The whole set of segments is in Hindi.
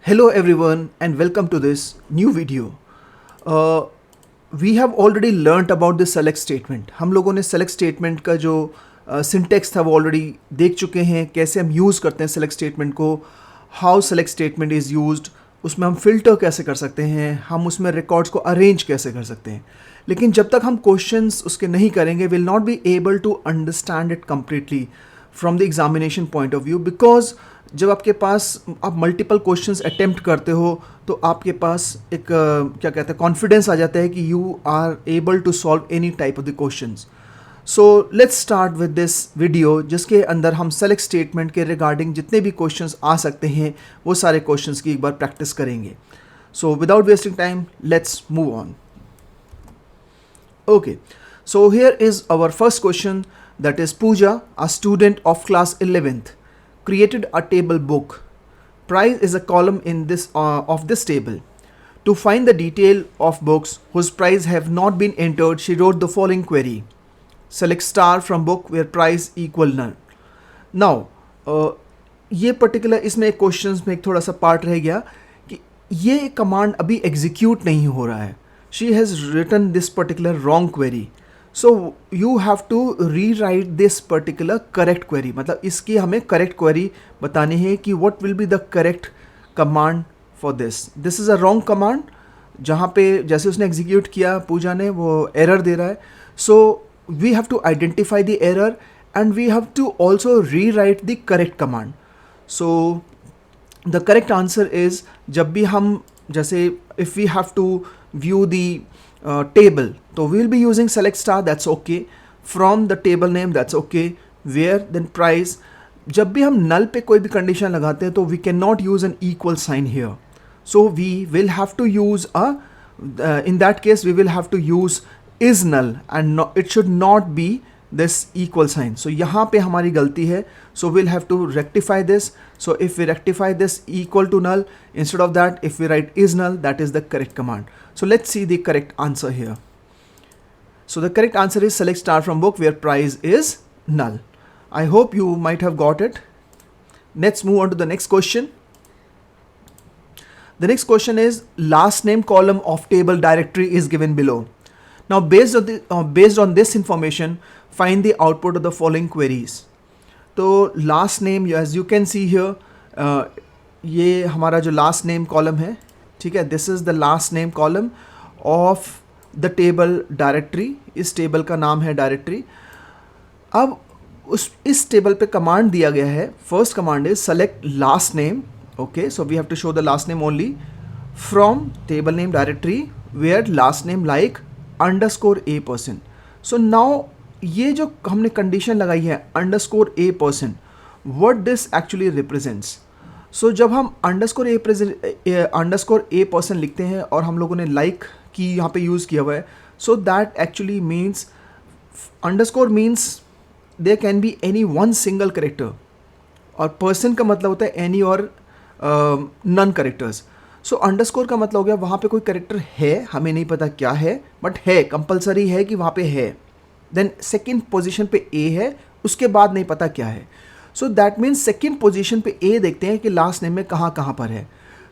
Hello everyone and welcome to this new video. We have already learnt about the select statement. हम लोगों ने select statement का जो syntax था वो already देख चुके हैं, कैसे हम use करते हैं select statement को, how select statement is used, उसमें हम filter कैसे कर सकते हैं, हम उसमें records को arrange कैसे कर सकते हैं. लेकिन जब तक हम questions उसके नहीं करेंगे, will not be able to understand it completely from the examination point of view because जब आपके पास आप मल्टीपल क्वेश्चंस अटेम्प्ट करते हो तो आपके पास एक क्या कहते हैं कॉन्फिडेंस आ जाता है कि you are able to solve any type of the questions. So let's start with this video जिसके अंदर हम सेलेक्ट स्टेटमेंट के रिगार्डिंग जितने भी क्वेश्चंस आ सकते हैं वो सारे क्वेश्चंस की एक बार प्रैक्टिस करेंगे. So without wasting time let's move on. Okay, so here is our first question, that is Pooja, a student of class 11th, created a table book. Price is a column in this of this table. To find the detail of books whose price have not been entered, she wrote the following query. Select star from book where price equal none. Now, ये पर्टिकुलर इसमें क्वेश्चंस में एक थोड़ा सा पार्ट रह गया कि ये कमांड अभी एग्जीक्यूट नहीं हो रहा है. She has written this particular wrong query. So you have to rewrite this particular correct query. मतलब इसकी हमें correct query बतानी है कि what will be the correct command for this. This is a wrong command. जहाँ पे जैसे उसने execute किया पूजा ने वो error दे रहा है. So we have to identify the error and we have to also rewrite the correct command. So the correct answer is जब भी हम जैसे if we have to view the table, so we will be using select star, that's okay. From the table name, that's okay. Where, then price. जब भी हम null पे कोई भी condition लगाते हैं तो we cannot use an equal sign here. So we will have to use in that case we will have to use is null and it should not be this equal sign. So यहाँ पे हमारी गलती है. So we'll have to rectify this. So if we rectify this equal to null, instead of that if we write is null, that is the correct command. So let's see the correct answer here. So the correct answer is select star from book where price is null. I hope you might have got it. Let's move on to the next question. The next question is last name column of table directory is given below. Now based on this information, find the output of the following queries. तो last name as you can see here, ये हमारा जो last name column है, ठीक है, this is the last name column of the table directory. इस टेबल का नाम है directory. अब इस टेबल पे कमांड दिया गया है. First command is select last name. Okay, so we have to show the last name only from table name directory where last name like _a%. So now ये जो हमने कंडीशन लगाई है _a%, what this actually represents. So जब हम _a% लिखते हैं और हम लोगों ने like की यहाँ पे यूज़ किया हुआ है, so that actually means underscore means there can be any one single character और person का मतलब होता है any और none characters. सो अंडरस्कोर का मतलब हो गया वहाँ पे कोई करेक्टर है, हमें नहीं पता क्या है बट है, कंपलसरी है कि वहाँ पे है. देन सेकेंड पोजीशन पे ए है, उसके बाद नहीं पता क्या है. सो दैट मीन्स सेकेंड पोजीशन पे ए देखते हैं कि लास्ट नेम में कहाँ कहाँ पर है.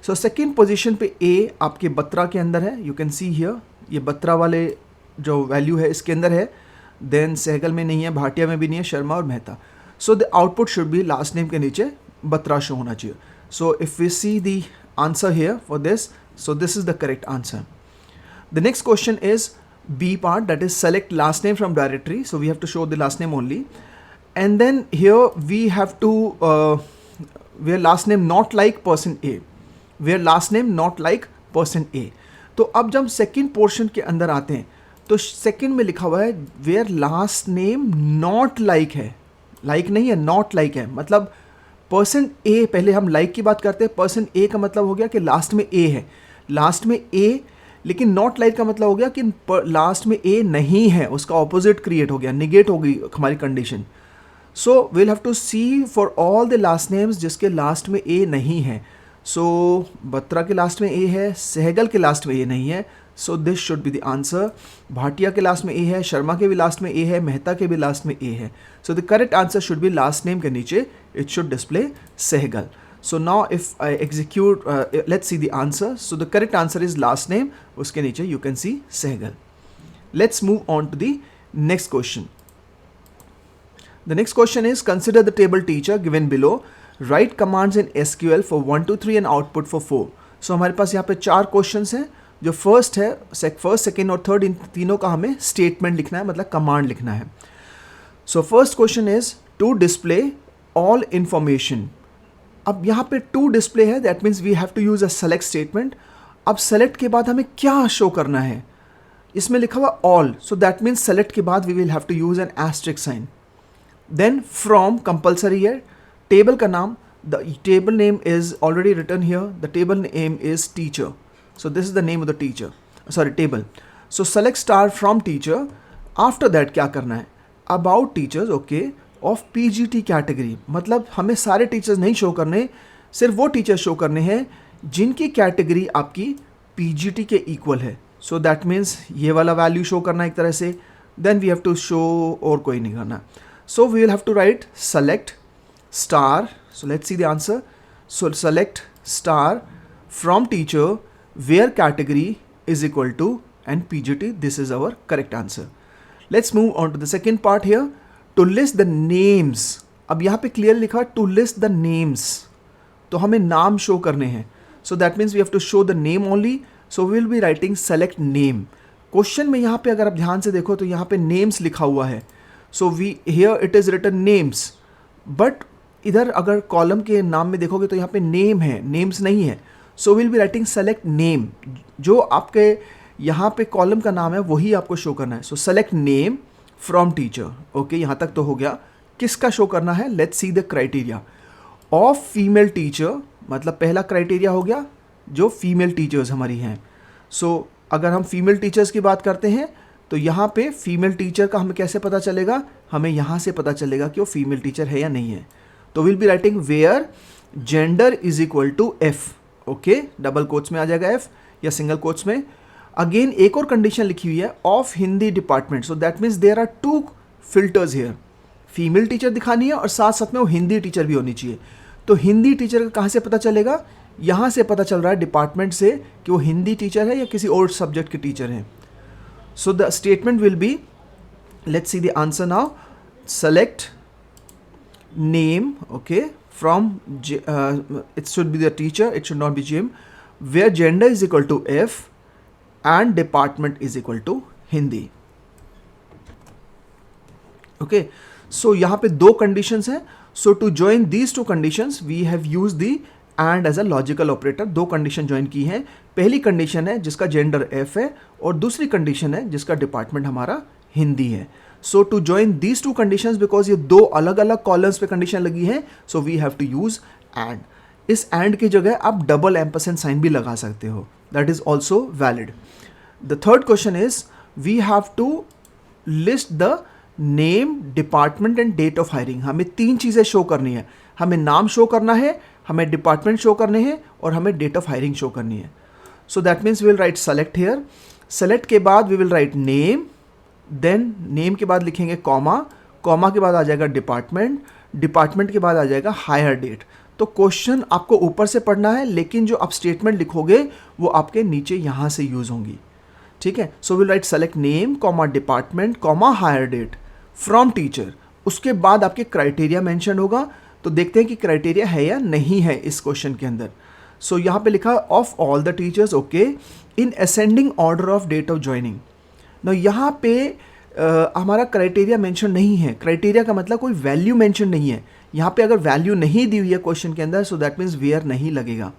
सो सेकेंड पोजीशन पे ए आपके बत्रा के अंदर है. यू कैन सी हियर, ये बत्रा वाले जो वैल्यू है इसके अंदर है. देन सहगल में नहीं है, भाटिया में भी नहीं है, शर्मा और मेहता. सो the output should be last name के नीचे बत्रा शो होना चाहिए. So if we see the answer here for this, so this is the correct answer. The next question is B part, that is select last name from directory. So we have to show the last name only. And then here we have to where last name not like person A. Where last name not like person A. तो अब जब second portion के अंदर आते हैं तो second में लिखा हुआ है where last name not like है. Like नहीं है, not like है. मतलब पर्सन ए, पहले हम लाइक की बात करते हैं. पर्सन ए का मतलब हो गया कि लास्ट में ए है, लास्ट में ए. लेकिन नॉट लाइक का मतलब हो गया कि लास्ट में ए नहीं है, उसका ऑपोजिट क्रिएट हो गया, निगेट हो गई हमारी condition. So we'll have to see for all the last names जिसके लास्ट में ए नहीं है. सो बत्रा के लास्ट में ए है, सहगल के लास्ट में ए नहीं है. So this should be the answer. Bhatia के लास्ट में ए है, शर्मा के भी लास्ट में ए है, मेहता के भी लास्ट में ए है. So the correct answer should be last name के नीचे it should display Sehgal. So now if I execute, let's see the answer. So the correct answer is last name. उसके नीचे you can see Sehgal. Let's move on to the next question. The next question is, consider the table teacher given below. Write commands in SQL for 1 to 3 and output for 4. So हमारे पास यहाँ पे 4 क्वेश्चंस हैं. जो फर्स्ट है, फर्स्ट सेकेंड और थर्ड, इन तीनों का हमें स्टेटमेंट लिखना है, मतलब कमांड लिखना है. So first question is to display all information. अब यहाँ पे टू डिस्प्ले है, that means we have to use a select statement. अब सेलेक्ट के बाद हमें क्या शो करना है, इसमें लिखा हुआ all, so that means select के बाद we will have to use an asterisk sign. Then from compulsory है. टेबल का नाम, the table name is already written here, the table name is teacher. So this is the name of the teacher, sorry table. So select star from teacher. After that क्या करना है, about teachers, okay, of PGT category. मतलब हमें सारे टीचर्स नहीं शो करने, सिर्फ वो टीचर्स शो करने हैं जिनकी कैटेगरी आपकी PGT के इक्वल है. So that means ये वाला वैल्यू शो करना एक तरह से. Then we have to show, और कोई नहीं करना. So we will have to write select star. So let's see the answer. So select star from teacher where category is equal to and PGT. This is our correct answer. Let's move on to the second part here. To list the names. अब यहाँ पे clear लिखा to list the names. तो हमें नाम शो करने हैं. So that means we have to show the name only. So we will be writing select name. Question में यहाँ पे अगर आप ध्यान से देखो तो यहाँ पे names लिखा हुआ है. So we here it is written names. But इधर अगर कॉलम के नाम में देखोगे तो यहाँ पे name है, names नहीं है. So will be writing select name. जो आपके यहाँ पे कॉलम का नाम है वही आपको शो करना है. So select name from teacher. Okay, यहाँ तक तो हो गया. किसका शो करना है, let's see the criteria of female teacher. मतलब पहला क्राइटेरिया हो गया जो फीमेल टीचर्स हमारी हैं. सो अगर हम फीमेल टीचर्स की बात करते हैं तो यहाँ पे फीमेल टीचर का हमें कैसे पता चलेगा, हमें यहाँ से पता चलेगा कि वो फीमेल टीचर है या नहीं है. तो will be writing where gender is equal to F. Okay, double quotes में आ जाएगा एफ या सिंगल कोट्स में. अगेन एक और कंडीशन लिखी हुई है of Hindi department. So that means there are two filters here. Female teacher दिखानी है और साथ साथ में वो हिंदी टीचर भी होनी चाहिए. तो हिंदी टीचर का कहाँ से पता चलेगा, यहाँ से पता चल रहा है डिपार्टमेंट से कि वो हिंदी टीचर है या किसी और सब्जेक्ट के टीचर हैं. सो the statement will B, let's see the answer now. Select name, okay, from it should be the teacher, it should not be Jim, where gender is equal to F and department is equal to Hindi. Okay, so यहाँ पे दो conditions हैं. So to join these two conditions we have used the and as a logical operator. दो condition join की हैं. पहली condition है जिसका gender F है और दूसरी condition है जिसका department हमारा हिंदी है. So to join these two conditions, because ये दो अलग अलग कॉलम्स पे कंडीशन लगी है, so we have to use and. इस and की जगह आप डबल एम्परसेंड साइन भी लगा सकते हो, that is also valid. The third question is we have to list the name, department and date of hiring. हमें तीन चीज़ें शो करनी है. हमें नाम शो करना है, हमें डिपार्टमेंट शो करने हैं और हमें डेट ऑफ हायरिंग शो करनी है. So that means we will write select here. Select के बाद we will write name. Then name के बाद लिखेंगे कॉमा, कॉमा के बाद आ जाएगा डिपार्टमेंट, डिपार्टमेंट के बाद आ जाएगा हायर डेट. तो क्वेश्चन आपको ऊपर से पढ़ना है, लेकिन जो आप स्टेटमेंट लिखोगे वो आपके नीचे यहाँ से यूज़ होंगी. ठीक है. So will write select name comma department comma hire date from teacher. उसके बाद आपके क्राइटेरिया मेंशन होगा. तो देखते हैं कि क्राइटेरिया है या नहीं है इस क्वेश्चन के अंदर. सो यहाँ पे लिखा of all the teachers, okay, in ascending order of date of joining. ना यहाँ पे हमारा क्राइटेरिया मेंशन नहीं है. क्राइटेरिया का मतलब कोई वैल्यू मेंशन नहीं है. यहाँ पे अगर वैल्यू नहीं दी हुई है क्वेश्चन के अंदर, सो दैट मीन्स वेयर नहीं लगेगा.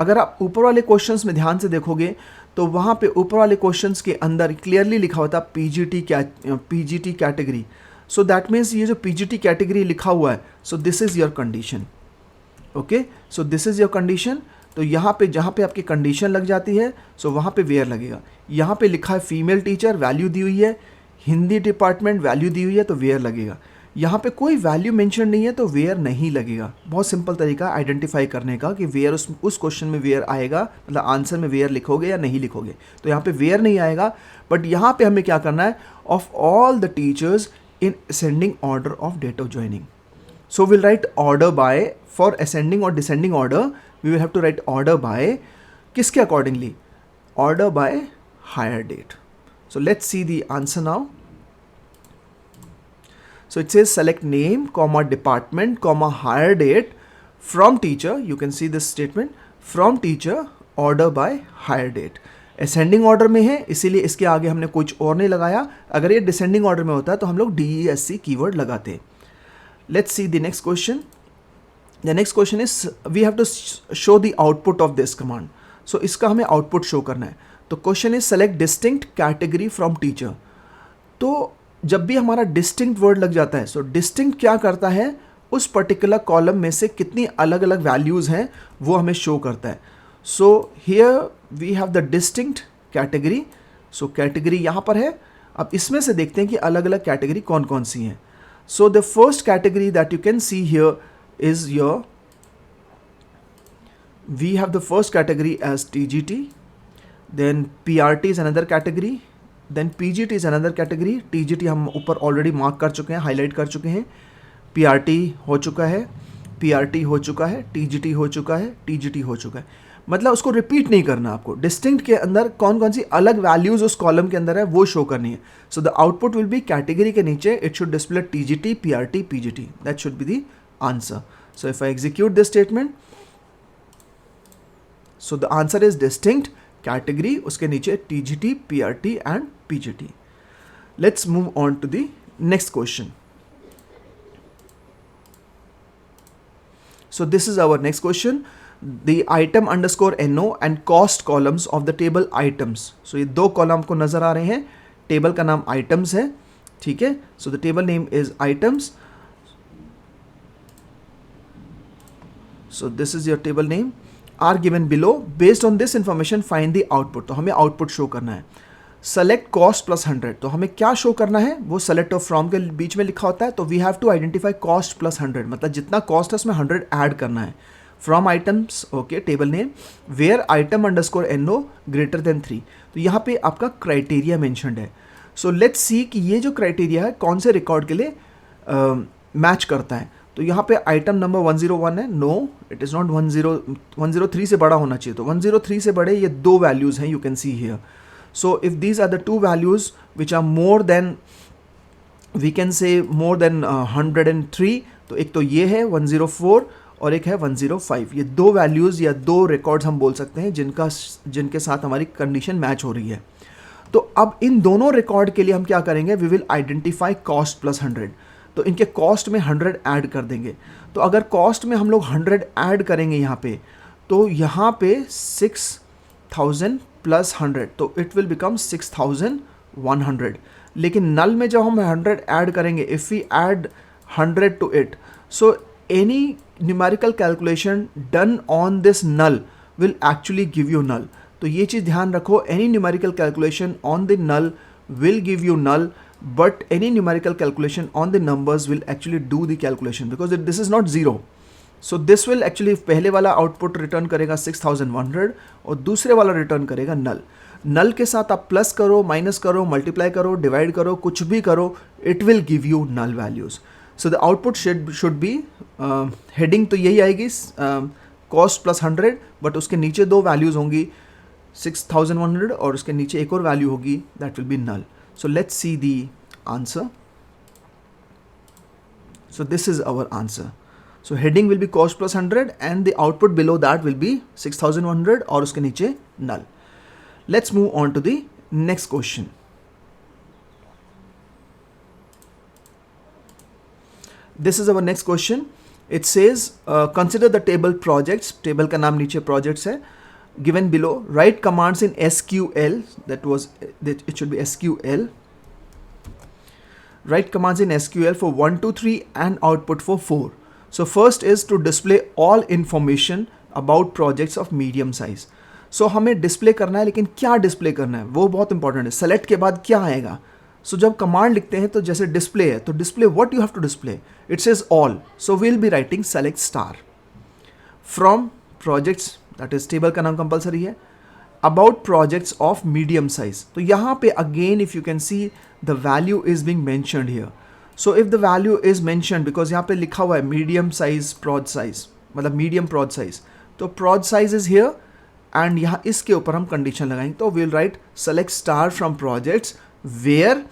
अगर आप ऊपर वाले क्वेश्चंस में ध्यान से देखोगे तो वहाँ पे ऊपर वाले क्वेश्चंस के अंदर क्लियरली लिखा होता है PGT category. So that means ये जो पीजीटी कैटेगरी लिखा हुआ है, so this is your condition. Okay, so this is your condition. तो यहाँ पे जहाँ पे आपकी कंडीशन लग जाती है, सो वहाँ पे वेयर लगेगा. यहाँ पे लिखा है फीमेल टीचर, वैल्यू दी हुई है, हिंदी डिपार्टमेंट वैल्यू दी हुई है, तो वेयर लगेगा. यहाँ पे कोई वैल्यू मेंशन नहीं है तो वेयर नहीं लगेगा. बहुत सिंपल तरीका आइडेंटिफाई करने का कि वेयर उस क्वेश्चन में वेयर आएगा, मतलब आंसर में वेयर लिखोगे या नहीं लिखोगे. तो यहाँ पे वेयर नहीं आएगा, बट यहाँ पे हमें क्या करना है, of all the teachers in ascending order of date of joining. So we'll write order by, for ascending or descending order, we will have to write order by, किसके accordingly? Order by hire date. So let's see the answer now. So it says select name, comma department, comma hire date from teacher. You can see this statement, from teacher, order by hire date. Ascending order में है, इसीलिए इसके आगे हमने कुछ और नहीं लगाया. अगर ये descending order में होता तो हम लोग DESC कीवर्ड लगाते. Let's see the next question. The next question is we have to show the output of this command. So इसका हमें output show करना है. तो question is select distinct category from teacher. तो जब भी हमारा distinct word लग जाता है, so distinct क्या करता है, उस particular column में से कितनी अलग अलग values हैं वो हमें show करता है. So here we have the distinct category. So category यहाँ पर है. अब इसमें से देखते हैं कि अलग अलग category कौन कौन सी हैं. So the first category that you can see here is your, we have the first category as TGT, then PRT is another category, then PGT is another category. TGT हम ऊपर already mark कर चुके हैं, highlight कर चुके हैं. PRT हो चुका है, PRT हो चुका है, TGT हो चुका है, TGT हो चुका है. मतलब उसको रिपीट नहीं करना आपको. डिस्टिंक्ट के अंदर कौन कौन सी अलग वैल्यूज उस कॉलम के अंदर है वो शो करनी है. So the output will be category के नीचे it should display TGT, PRT, PGT. That should be the answer. So if I execute this statement, so the answer is distinct category, उसके नीचे TGT, PRT and PGT. Let's move on to the next question. So this is our next question. The item underscore NO and cost columns of the table items. So ये दो कॉलम को नजर आ रहे हैं. टेबल का नाम items है, ठीक है. So the table name is items. So this is your table name. Are given below. Based on this information, find the output. तो हमें output show करना है. Select cost plus 100. तो हमें क्या शो करना है, वो select और from के बीच में लिखा होता है. तो we have to identify cost plus 100. मतलब जितना cost है उसमें 100 ऐड करना है. From items, okay, table name, where item underscore NO greater than 3. तो यहाँ पे आपका criteria mentioned है. So let's see कि ये जो criteria है कौन से record के लिए मैच करता है. तो यहाँ पे item number 101 है. No, it is not 103 से बड़ा होना चाहिए. तो 103 से बड़े ये दो values हैं, you can see here. So if these are the two values which are more than, we can say more than 103, तो एक तो ये है 104 और एक है 105. ये दो वैल्यूज़ या दो रिकॉर्ड्स हम बोल सकते हैं जिनके साथ हमारी कंडीशन मैच हो रही है. तो अब इन दोनों रिकॉर्ड के लिए हम क्या करेंगे, we will identify cost plus 100. तो इनके कॉस्ट में 100 ऐड कर देंगे. तो अगर कॉस्ट में हम लोग 100 ऐड करेंगे यहाँ पे, तो यहाँ पे 6000 प्लस 100, तो इट विल बिकम 6100. लेकिन नल में जब हम 100 ऐड करेंगे, if we add 100 to it, so any numerical calculation done on this null will actually give you null. तो ये चीज़ ध्यान रखो, any numerical calculation on the null will give you null, but any numerical calculation on the numbers will actually do the calculation because this is not zero. So this will actually, पहले वाला आउटपुट रिटर्न करेगा 6100 और दूसरे वाला रिटर्न करेगा नल. नल के साथ आप प्लस करो, माइनस करो, मल्टीप्लाई करो, डिवाइड करो, कुछ भी करो, it will give you null values. So the output should be, heading तो यही आएगी कॉस्ट प्लस 100, बट उसके नीचे दो वैल्यूज होंगी 6100 और उसके नीचे एक और वैल्यू होगी, that will be null. So let's see the answer. So this is our answer. So heading will be cost plus 100 and the output below that will be 6100 और उसके नीचे null. Let's move on to the next question. This is our next question. It says consider the table projects. Table का नाम नीचे projects है. Given below, write commands in SQL. It should be SQL. Write commands in SQL for 1, 2, 3 and output for 4. So first is to display all information about projects of medium size. So हमें डिस्प्ले करना है, लेकिन क्या डिस्प्ले करना है वो बहुत इंपॉर्टेंट है. सेलेक्ट के बाद क्या आएगा. सो जब कमांड लिखते हैं तो जैसे डिस्प्ले है, तो display what you have to display, it says all. So we will be writing select star from projects, that is table का नाम कंपलसरी है. About projects of medium size, तो यहाँ पे again if you can see the value is being mentioned here. So if the value is mention, because यहाँ पे लिखा हुआ है मीडियम साइज प्रॉड साइज, मतलब मीडियम प्रॉड साइज, तो प्रॉड साइज इज हियर एंड यहाँ इसके ऊपर हम कंडीशन लगाएंगे. तो will write select star from projects where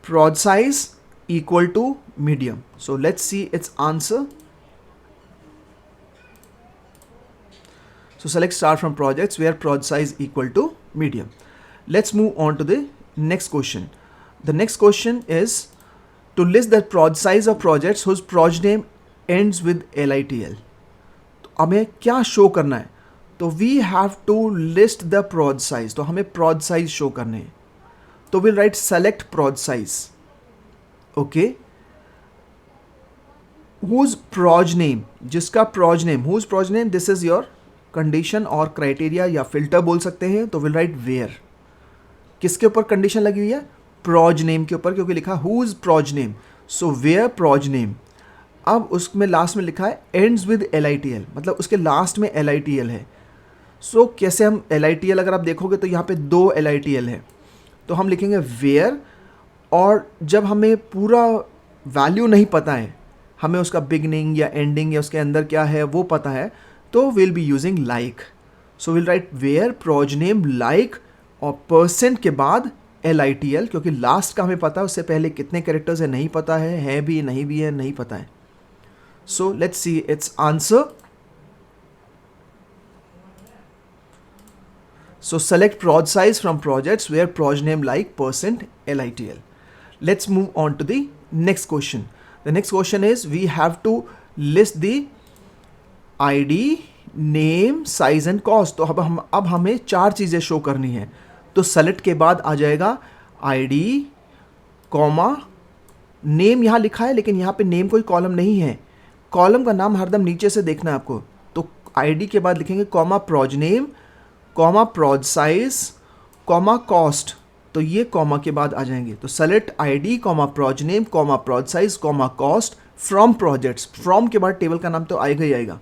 prod size equal to medium. So let's see its answer. So select star from projects where prod size equal to medium. Let's move on to the next question. The next question is to list the prod size of projects whose proj name ends with LITL. तो हमें क्या शो करना है? तो we have to list the prod size. तो हमें prod size शो करने हैं. तो we'll write select prod size. Okay, whose proj name, जिसका proj name, whose proj name, this is your condition और क्राइटेरिया या फिल्टर बोल सकते हैं. तो विल राइट वेयर, किसके ऊपर कंडीशन लगी हुई है? proj name के ऊपर, क्योंकि लिखा whose proj name. So where proj name. अब उसमें लास्ट में लिखा है ends with LITL, मतलब उसके लास्ट में LITL है. सो कैसे हम LITL, अगर आप देखोगे तो यहाँ पे 2 LITL है, तो हम लिखेंगे वेयर, और जब हमें पूरा वैल्यू नहीं पता है, हमें उसका बिगनिंग या एंडिंग या उसके अंदर क्या है वो पता है, तो will be using like. So will write where proj name like और परसेंट के बाद LITL, क्योंकि लास्ट का हमें पता है, उससे पहले कितने कैरेक्टर्स है नहीं पता है भी नहीं भी है नहीं पता है. So let's see its answer. So select proj size from projects where proj name like percent LITL. Let's move on to the next question. The next question is we have to list the ID, name, size and cost. तो अब हमें 4 चीज़ें शो करनी है. तो select के बाद आ जाएगा ID, कॉमा, नेम यहाँ लिखा है लेकिन यहाँ पे नेम कोई कॉलम नहीं है. कॉलम का नाम हरदम नीचे से देखना है आपको. तो ID के बाद लिखेंगे comma proj name, comma prod size, comma cost. तो ये कॉमा के बाद आ जाएंगे. तो select ID, comma proj name, comma prod size, comma cost from projects. From के बाद टेबल का नाम तो आएगा ही आएगा.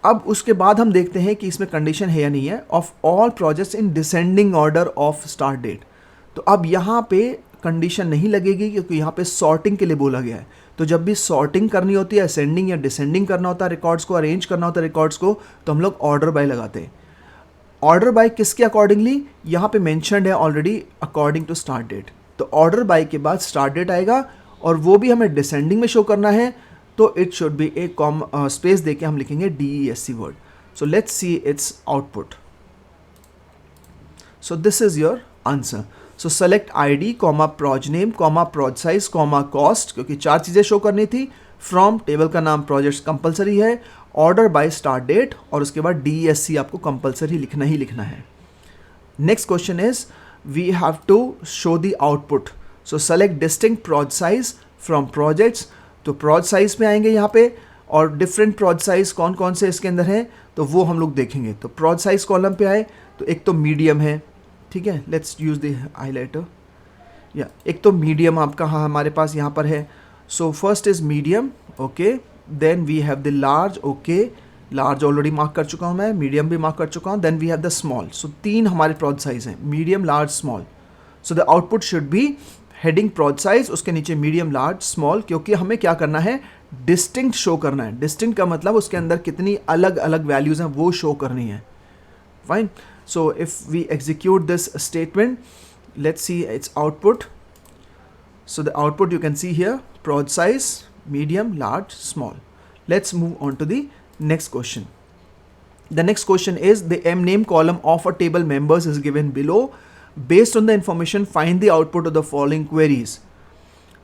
अब उसके बाद हम देखते हैं कि इसमें कंडीशन है या नहीं है. Of all projects in descending order of start date. तो अब यहाँ पे कंडीशन नहीं लगेगी क्योंकि यहाँ पे सॉर्टिंग के लिए बोला गया है. तो जब भी सॉर्टिंग करनी होती है, असेंडिंग या डिसेंडिंग करना होता है रिकॉर्ड्स को, अरेंज करना होता है रिकॉर्ड्स को, तो हम लोग ऑर्डर बाय लगाते हैं. ऑर्डर बाय किसके अकॉर्डिंगली? यहाँ पे मेंशन्ड है already according to start date. तो ऑर्डर बाय के बाद स्टार्ट डेट आएगा और वो भी हमें डिसेंडिंग में शो करना है. तो it should be A space देके हम लिखेंगे DESC word. So let's see its output. So this is your answer. So select ID, comma proj name, comma pros size, comma cost, क्योंकि 4 चीज़ें शो करनी थी. फ्रॉम टेबल का नाम प्रोजेक्ट्स कंपलसरी है, ऑर्डर बाय स्टार्ट डेट, और उसके बाद DESC आपको कंपलसरी लिखना ही लिखना है. Next question is we have to show the output. So select distinct proj size from projects. तो प्रॉज साइज में आएंगे यहाँ पे, और डिफरेंट प्रॉज साइज कौन कौन से इसके अंदर हैं तो वो हम लोग देखेंगे. तो प्रॉज साइज कॉलम पे आए तो एक तो मीडियम है, ठीक है, लेट्स यूज द हाईलाइटर. या एक तो मीडियम आपका हमारे पास यहाँ पर है. So first is medium, okay. Then we have the large, okay, large already mark कर चुका हूँ मैं, मीडियम भी मार्क कर चुका हूँ. Then we have the small. So 3 हमारे प्रॉज साइज हैं, medium, large, small. So the output should be heading prose size, उसके नीचे मीडियम, लार्ज, स्मॉल, क्योंकि हमें क्या करना है, डिस्टिंक्ट शो करना है. डिस्टिंक्ट का मतलब उसके अंदर कितनी अलग अलग वैल्यूज़ हैं वो शो करनी है. Fine. So if we execute this statement, let's see its output. So the output you can see here, proj size, medium, large, small. Let's move on to the next question. The next question is the M name column of a table members is given below. Based on the information, find the output of the following queries.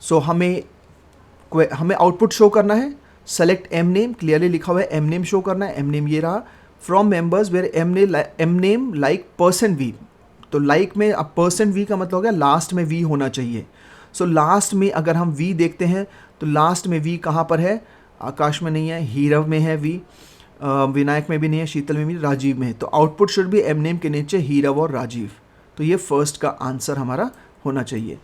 So हमें output show करना है. Select M name, clearly लिखा हुआ है M name show करना है. M name ये रहा. From members where M name like person V. तो like में अब person V का मतलब हो गया लास्ट में V होना चाहिए. सो लास्ट में अगर हम V देखते हैं तो लास्ट में V कहाँ पर है? आकाश में नहीं है, हीरव में है V, विनायक में भी नहीं है, शीतल में भी, राजीव में है. तो आउटपुट शुड भी M नेम के नीचे हीरव और राजीव. तो ये फर्स्ट का आंसर हमारा होना चाहिए.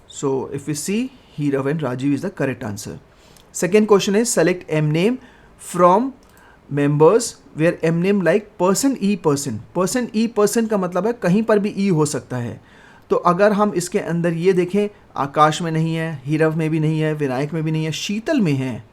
So if you see, Hirav and Rajeev is the correct answer. Second question is select M name from members where M name like person E person. Person E person का मतलब है कहीं पर भी E हो सकता है. तो अगर हम इसके अंदर ये देखें, आकाश में नहीं है, हीरव में भी नहीं है, विनायक में भी नहीं है, शीतल में है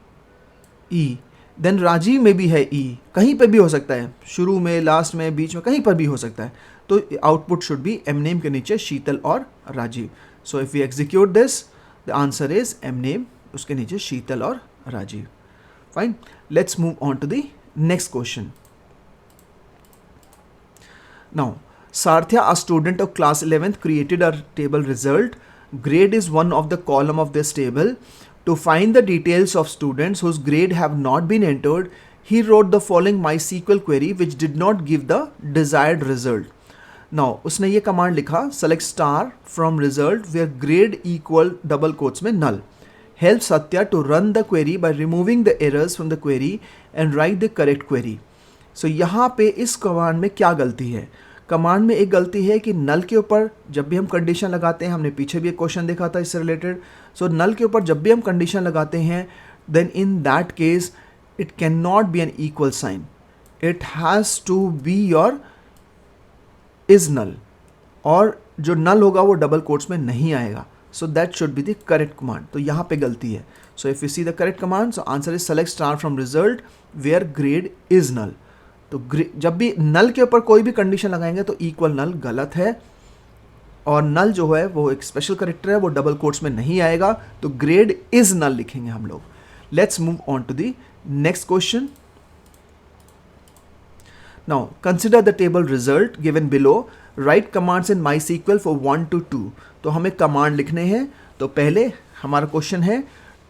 ई, देन राजीव में भी है ई, कहीं पर भी हो सकता है, शुरू में, लास्ट में, बीच में, कहीं पर भी हो सकता है. तो output should be M name के नीचे शीतल और Rajiv. So if we execute this, the answer is M name, उसके नीचे शीतल और Rajiv. Fine, let's move on to the next question. Now, Sarthya, a student of class 11th, created a table result. Grade is one of the column of this table. To find the details of students whose grade have not been entered, he wrote the following MySQL query which did not give the desired result. Now, उसने ये कमांड लिखा, select star from result where grade equal double quotes में null. Help Satya to run the query by removing the errors from the query and write the correct query. सो यहाँ पे इस कमांड में क्या गलती है? कमांड में एक गलती है कि नल के ऊपर जब भी हम कंडीशन लगाते हैं, हमने पीछे भी एक क्वेश्चन देखा था इससे रिलेटेड. सो नल के ऊपर जब भी हम कंडीशन लगाते हैं, then in that case it can not be an equal sign, it has to be your is null, और जो नल होगा वो डबल कोट्स में नहीं आएगा. So that should be the correct command. तो यहाँ पे गलती है. So if you see the correct command, so answer is select star from result where grade is null. तो जब भी नल के ऊपर कोई भी कंडीशन लगाएंगे तो इक्वल नल गलत है, और नल जो है वो एक स्पेशल करेक्टर है, वो डबल कोट्स में नहीं आएगा. तो ग्रेड इज नल लिखेंगे हम लोग. Let's move on to the next question. Now consider the table result given below. Write commands in MySQL for 1 to 2. तो हमें कमांड लिखने हैं. तो पहले हमारा क्वेश्चन है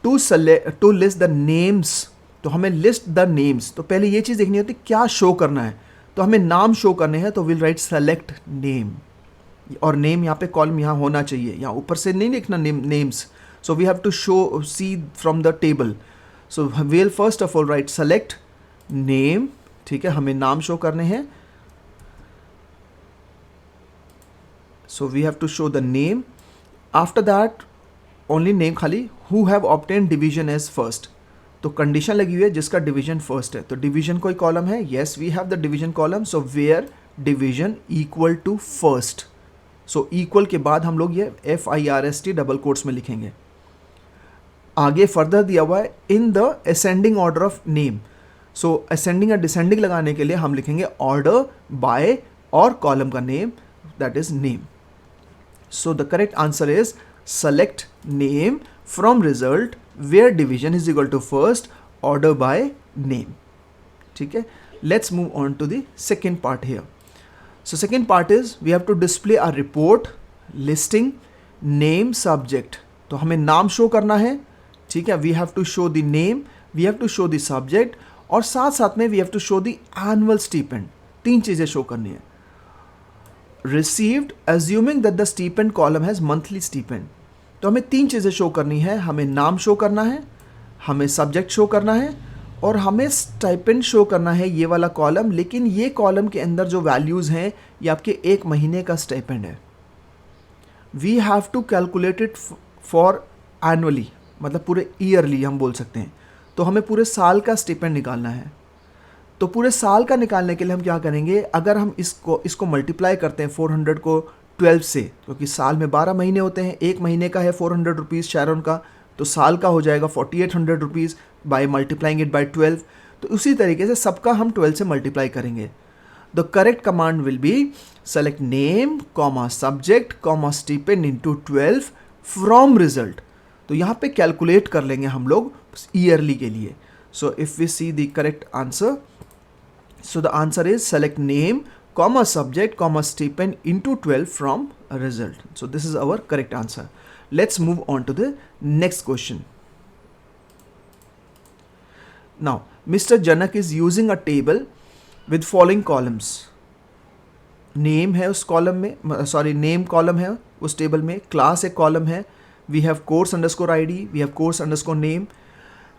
टू लिस्ट द नेम्स. तो हमें लिस्ट द नेम्स, तो पहले ये चीज़ देखनी होती है क्या शो करना है. तो हमें नाम शो करने हैं, तो विल राइट सेलेक्ट नेम, और नेम यहाँ पे कॉलम यहाँ होना चाहिए, यहाँ ऊपर से नहीं लिखना names. So we have to show see from the table. So will first of all write select name. ठीक है, हमें नाम शो करने हैं. So we have to show the name. After that only name खाली, who have obtain division as first. तो कंडीशन लगी हुई है जिसका डिवीजन फर्स्ट है, तो डिवीजन कोई कॉलम है. Yes, we have the division column. So where division equal to first. So equal के बाद हम लोग ये FIRST डबल कोट्स में लिखेंगे. आगे फर्दर दिया हुआ है in the ascending order of name. So ascending या डिसेंडिंग लगाने के लिए हम लिखेंगे ऑर्डर बाय और कॉलम का name, that is name. So the correct answer is select name from result where division is equal to first, order by name. ठीक है, let's move on to the second part here. So second part is we have to display a report listing name subject. तो हमें नाम शो करना है. ठीक है, we have to show the name, we have to show the subject, और साथ साथ में we have to show the annual stipend. 3 चीज़ें शो करनी है. Received assuming that the stipend column has monthly stipend. तो हमें 3 चीज़ें शो करनी है. हमें नाम शो करना है, हमें सब्जेक्ट शो करना है, और हमें स्टाइपेंड शो करना है, ये वाला कॉलम. लेकिन ये कॉलम के अंदर जो वैल्यूज़ हैं ये आपके 1 महीने का स्टाइपेंड है. We have to calculate it for annually, मतलब पूरे ईयरली हम बोल सकते हैं. तो हमें पूरे साल का स्टाइपेंड निकालना है. तो पूरे साल का निकालने के लिए हम क्या करेंगे, अगर हम इसको मल्टीप्लाई करते हैं 400 को 12 से, क्योंकि साल में 12 महीने होते हैं, 1 महीने का है 400 रुपीज़ शैरॉन का, तो साल का हो जाएगा 4800 rupees by multiplying it by 12. तो उसी तरीके से सबका हम 12 से मल्टीप्लाई करेंगे. The correct command will be select name comma subject comma stipend into 12 from result. तो यहाँ पे कैलकुलेट कर लेंगे हम लोग ईयरली के लिए. So if we see the correct answer, so the answer is select name comma subject comma stipend into 12 from a result. So this is our correct answer. Let's move on to the next question. Now Mr. Janak is using a table with following columns. Name है उस कॉलम में, सॉरी नेम कॉलम है उस टेबल में, क्लास एक कॉलम है, we have course underscore ID, we have course underscore name,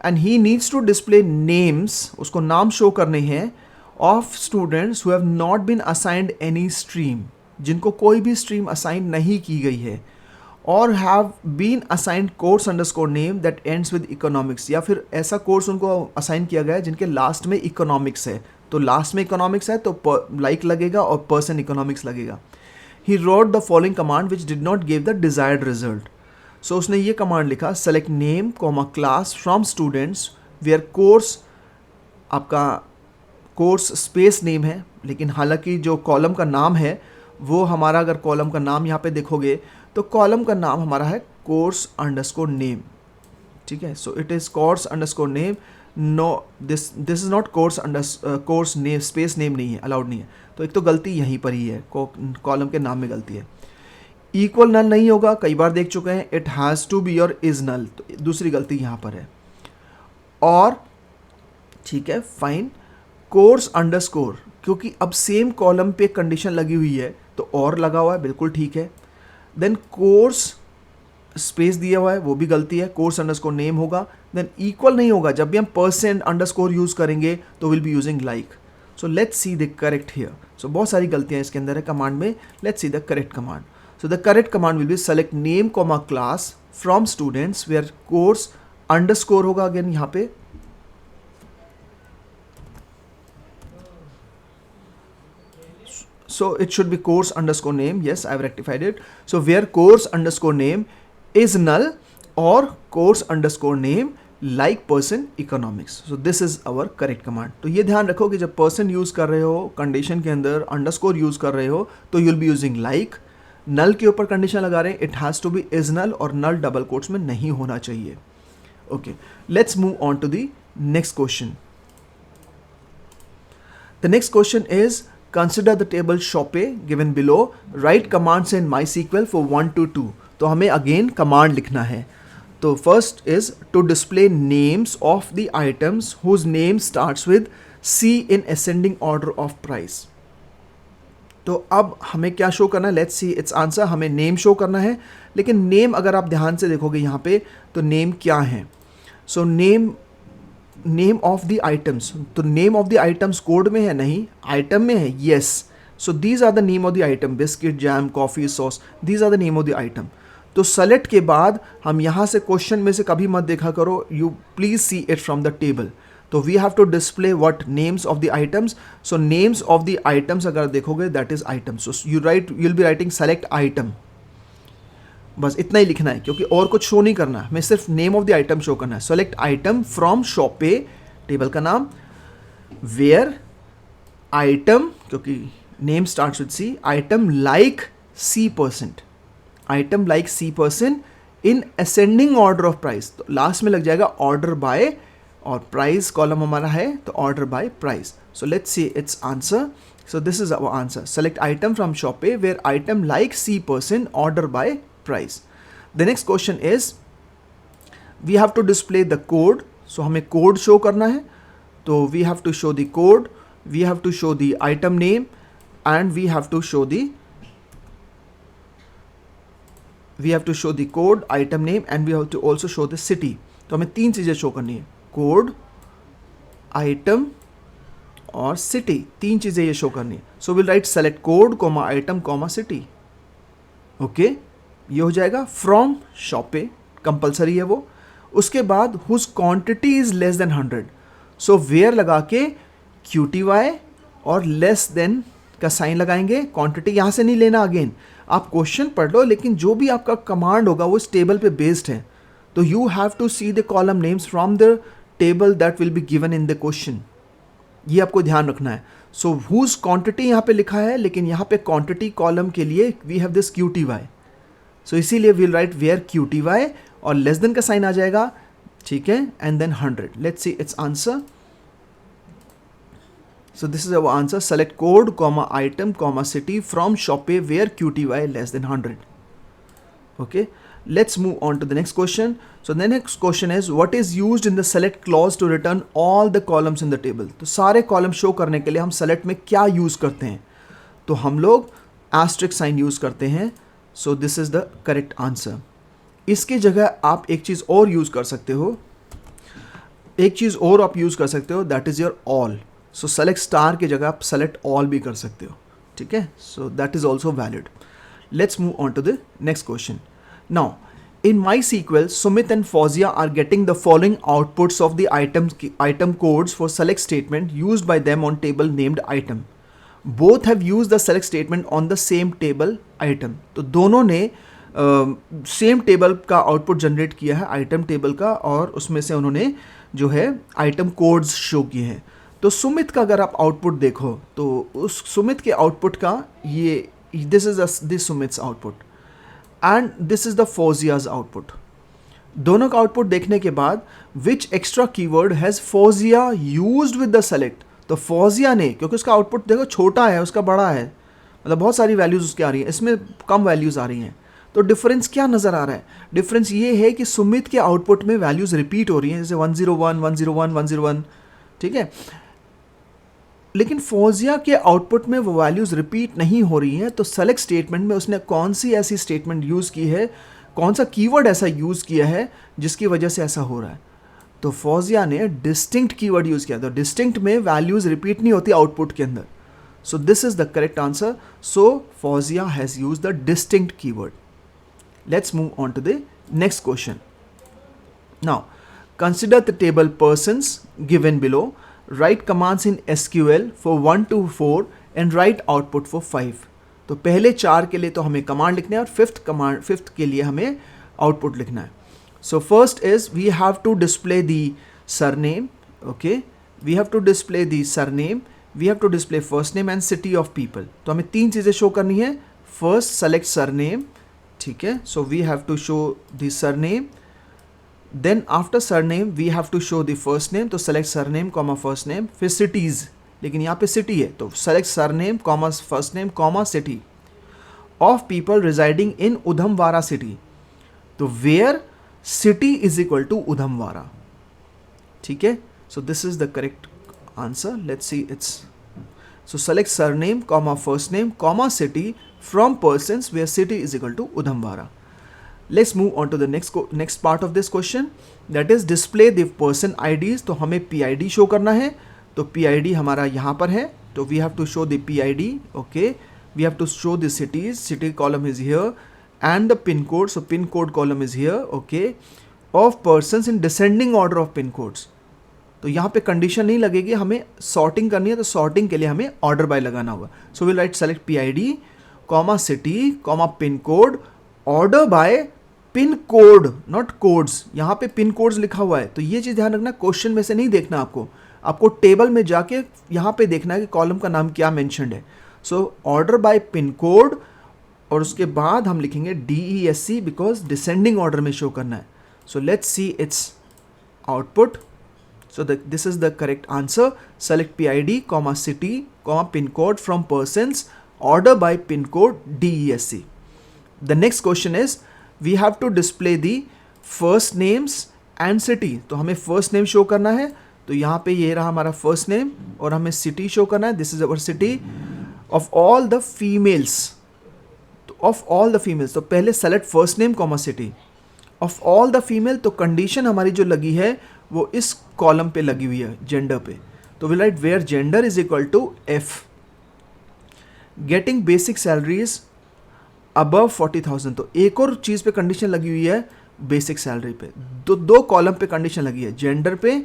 and he needs to display names, उसको नाम शो करने हैं, of students who have not been assigned any stream, जिनको कोई भी स्ट्रीम असाइन नहीं की गई है, और have been assigned course underscore name that ends with economics, या फिर ऐसा कोर्स उनको असाइन किया गया है जिनके लास्ट में इकोनॉमिक्स है. तो लास्ट में इकोनॉमिक्स है तो लाइक लगेगा और पर्सन इकोनॉमिक्स लगेगा. He wrote the following command which did not give the desired result. So उसने ये कमांड लिखा, select name comma class from students where course, आपका कोर्स स्पेस नेम है, लेकिन हालांकि जो कॉलम का नाम है वो हमारा, अगर कॉलम का नाम यहाँ पे देखोगे तो कॉलम का नाम हमारा है कोर्स अंडरस्कोर नेम, ठीक है। So it is course underscore name, no this is not course name, space name नहीं है, अलाउड नहीं है। तो एक तो गलती यहीं पर ही है, कॉलम के नाम में गलती है। इक्वल नल नहीं होगा, कई बार देख चुके हैं, इट हैज़ टू बी और इज़ नल, तो दूसरी गलती यहाँ पर है। और ठीक है, फाइन, कोर्स अंडरस्कोर, क्योंकि अब सेम कॉलम पे कंडीशन लगी हुई है तो और लगा हुआ है, बिल्कुल ठीक है। देन कोर्स स्पेस दिया हुआ है, वो भी गलती है, कोर्स अंडरस्कोर नेम होगा। देन इक्वल नहीं होगा, जब भी हम परसेंट अंडरस्कोर यूज़ करेंगे तो will be using like. So let's see the correct here. So बहुत सारी गलतियाँ इसके अंदर है कमांड में, let's see the correct command. So the correct command will be select name comma class from students where course underscore होगा, अगेन यहाँ पे so it should be course underscore name, yes I have rectified it. So where course underscore name is null or course underscore name like person economics, so this is our correct command. तो ये ध्यान रखो कि जब person यूज़ कर रहे हो कंडीशन के अंदर, अंडरस्कोर यूज़ कर रहे हो तो you'll be using like, नल के ऊपर कंडीशन लगा रहे हैं, it has to be is null और नल डबल कोट्स में नहीं होना चाहिए। Okay, let's move on to the next question. The next question is consider the table Shopee given below, write commands in MySQL for 1 to 2। तो हमें अगेन कमांड लिखना है। तो first is to display names of the items whose name starts with C in ascending order of price. तो अब हमें क्या शो करना है, लेट्स सी इट्स आंसर। हमें नेम शो करना है, लेकिन नेम अगर आप ध्यान से देखोगे यहाँ पे तो नेम क्या है। So name of the items, तो name of the items code में है, नहीं आइटम में है, yes. So these are the name of the item, biscuit, jam, coffee, sauce, these are the name of the item. तो सेलेक्ट के बाद हम यहाँ से क्वेश्चन में से कभी मत देखा करो, you please see it from the table. तो we have to display what names of the items. So names of the items अगर देखोगे that is item. So you will be writing select item, बस इतना ही लिखना है क्योंकि और कुछ शो नहीं करना है, हमें सिर्फ name of the item show करना है। Select item from shoppe, table का नाम, वेयर आइटम, क्योंकि name starts with C, item like C%, item like C% in ascending order of price. तो लास्ट में लग जाएगा ऑर्डर बाय, और प्राइस कॉलम हमारा है तो order by price. So let's see its answer. So this is our answer. Select item from Shopee where item like C% order by price. The next question is we have to display the code. So हमें code show करना है, तो we have to show the code, we have to show the item name and we have to show the code, item name and we have to also show the city. तो हमें तीन चीज़ें शो करनी है, code, item और सिटी, तीन चीज़ें ये शो करनी है। So will write select code comma item comma city. Okay, ये हो जाएगा फ्रॉम शॉपे, कंपलसरी है वो। उसके बाद whose quantity is less than 100, so where लगा के QTY और लेस देन का साइन लगाएंगे। क्वांटिटी यहाँ से नहीं लेना, अगेन आप क्वेश्चन पढ़ लो, लेकिन जो भी आपका कमांड होगा वो इस टेबल पे बेस्ड है। तो you have to see the column names from the table that will be given in the question, ये आपको ध्यान रखना है। सो हुज क्वांटिटी यहाँ पे लिखा है, लेकिन यहाँ पे क्वांटिटी कॉलम के लिए we have this QTY, so इसीलिए वील राइट वेयर QTY और लेस देन का साइन आ जाएगा, ठीक है, and then 100। Let's see its answer. So this is our answer, select code comma item comma city from shoppe where QTY less than 100। ओके, let's move on to the next question. So the next question is what is used in the select clause to return all the columns in the table? तो सारे कॉलम शो करने के लिए हम select में क्या यूज़ करते हैं? तो हम लोग asterisk साइन यूज़ करते हैं। So this is the correct answer. इसकी जगह आप एक चीज़ और यूज़ कर सकते हो, एक चीज़ और आप यूज़ कर सकते हो, that is your all. So select star की जगह आप select all भी कर सकते हो, ठीक है? So that is also valid. Let's move on to the next question. Now, in MySQL, Sumit and Fauzia are getting the following outputs of the item codes for select statement used by them on table named item. Both have used the select statement on the same table item. तो दोनों ने सेम टेबल का आउटपुट जनरेट किया है, आइटम टेबल का, और उसमें से उन्होंने जो है आइटम कोड्स शो किए हैं। तो सुमित का अगर आप आउटपुट देखो तो उस सुमित के आउटपुट का ये this is this Sumit's output and this is the Fauzia's output. दोनों का आउटपुट देखने के बाद which extra keyword has Fauzia used with the select, तो फौजिया ने, क्योंकि उसका आउटपुट देखो छोटा है, उसका बड़ा है, मतलब बहुत सारी वैल्यूज उसकी आ रही हैं, इसमें कम वैल्यूज आ रही हैं। तो डिफरेंस क्या नज़र आ रहा है? डिफरेंस ये है कि सुमित के आउटपुट में वैल्यूज रिपीट हो रही हैं, जैसे 101 101 101, ठीक है, लेकिन फौजिया के आउटपुट में वो वैल्यूज रिपीट नहीं हो रही हैं। तो सेलेक्ट स्टेटमेंट में उसने कौन सी ऐसी स्टेटमेंट यूज़ की है, कौन सा कीवर्ड ऐसा यूज़ किया है जिसकी वजह से ऐसा हो रहा है? तो फौजिया ने डिस्टिंक्ट कीवर्ड यूज़ किया। तो डिस्टिंक्ट में वैल्यूज रिपीट नहीं होती आउटपुट के अंदर। So this is the correct answer. So Fauziya has used the distinct keyword. Let's move on to the next question. Now, consider the table persons given below. Write commands in SQL for 1 to 4 and write output for 5. तो पहले 4 के लिए तो हमें कमांड लिखना है और फिफ्थ के लिए हमें आउटपुट लिखना है. So first is we have to display the surname. Okay, we have to display the surname. We have to display first name and city of people. तो हमें 3 चीज़ें शो करनी है. First select surname, ठीक है, so we have to show the surname. Then after surname we have to show the first name, तो select surname comma first name. फिर cities, लेकिन यहाँ पे city है तो select surname comma first name comma city of people residing in Udhamwara city. तो where city is equal to Udhamwara, ठीक है. So this is the correct answer. Let's see its. So select surname comma first name comma city from persons where city is equal to Udhamwara. Let's move on to the next part of this question, that is display the person IDs. तो हमें PID शो करना है. तो PID हमारा यहाँ पर है, तो we have to show the PID. Okay, we have to show the cities. City column is here and the pin code. So pin code column is here. Okay, of persons in descending order of pin codes. तो यहाँ पे कंडीशन नहीं लगेगी, हमें सॉर्टिंग करनी है, तो सॉर्टिंग के लिए हमें ऑर्डर बाय लगाना होगा. सो will write select PID comma city comma pin code, order by pin code, not codes. यहाँ पे पिन कोड्स लिखा हुआ है, तो ये चीज़ ध्यान रखना, क्वेश्चन में से नहीं देखना आपको टेबल में जाके यहाँ पे देखना है कि कॉलम का नाम क्या मेंशन्ड है. So order by pin code, और उसके बाद हम लिखेंगे DESC बिकॉज डिसेंडिंग ऑर्डर में शो करना है. So let's see its output. So this is the correct answer. Select PID, comma city, comma pin code from persons, order by pin code DESC. The next question is we have to display the first names and city. तो हमें first name show करना है, तो यहाँ पे ये रहा हमारा first name, और हमें city show करना है. This is our city of all the females. तो of all the females, तो पहले select first name, comma city. Of all the female, तो condition हमारी जो लगी है वो इस कॉलम पे लगी हुई है, जेंडर पे. तो will write where gender is equal to F. Getting basic salaries above 40,000. तो एक और चीज़ पे कंडीशन लगी हुई है बेसिक सैलरी पे. दो कॉलम पे कंडीशन लगी है, जेंडर पे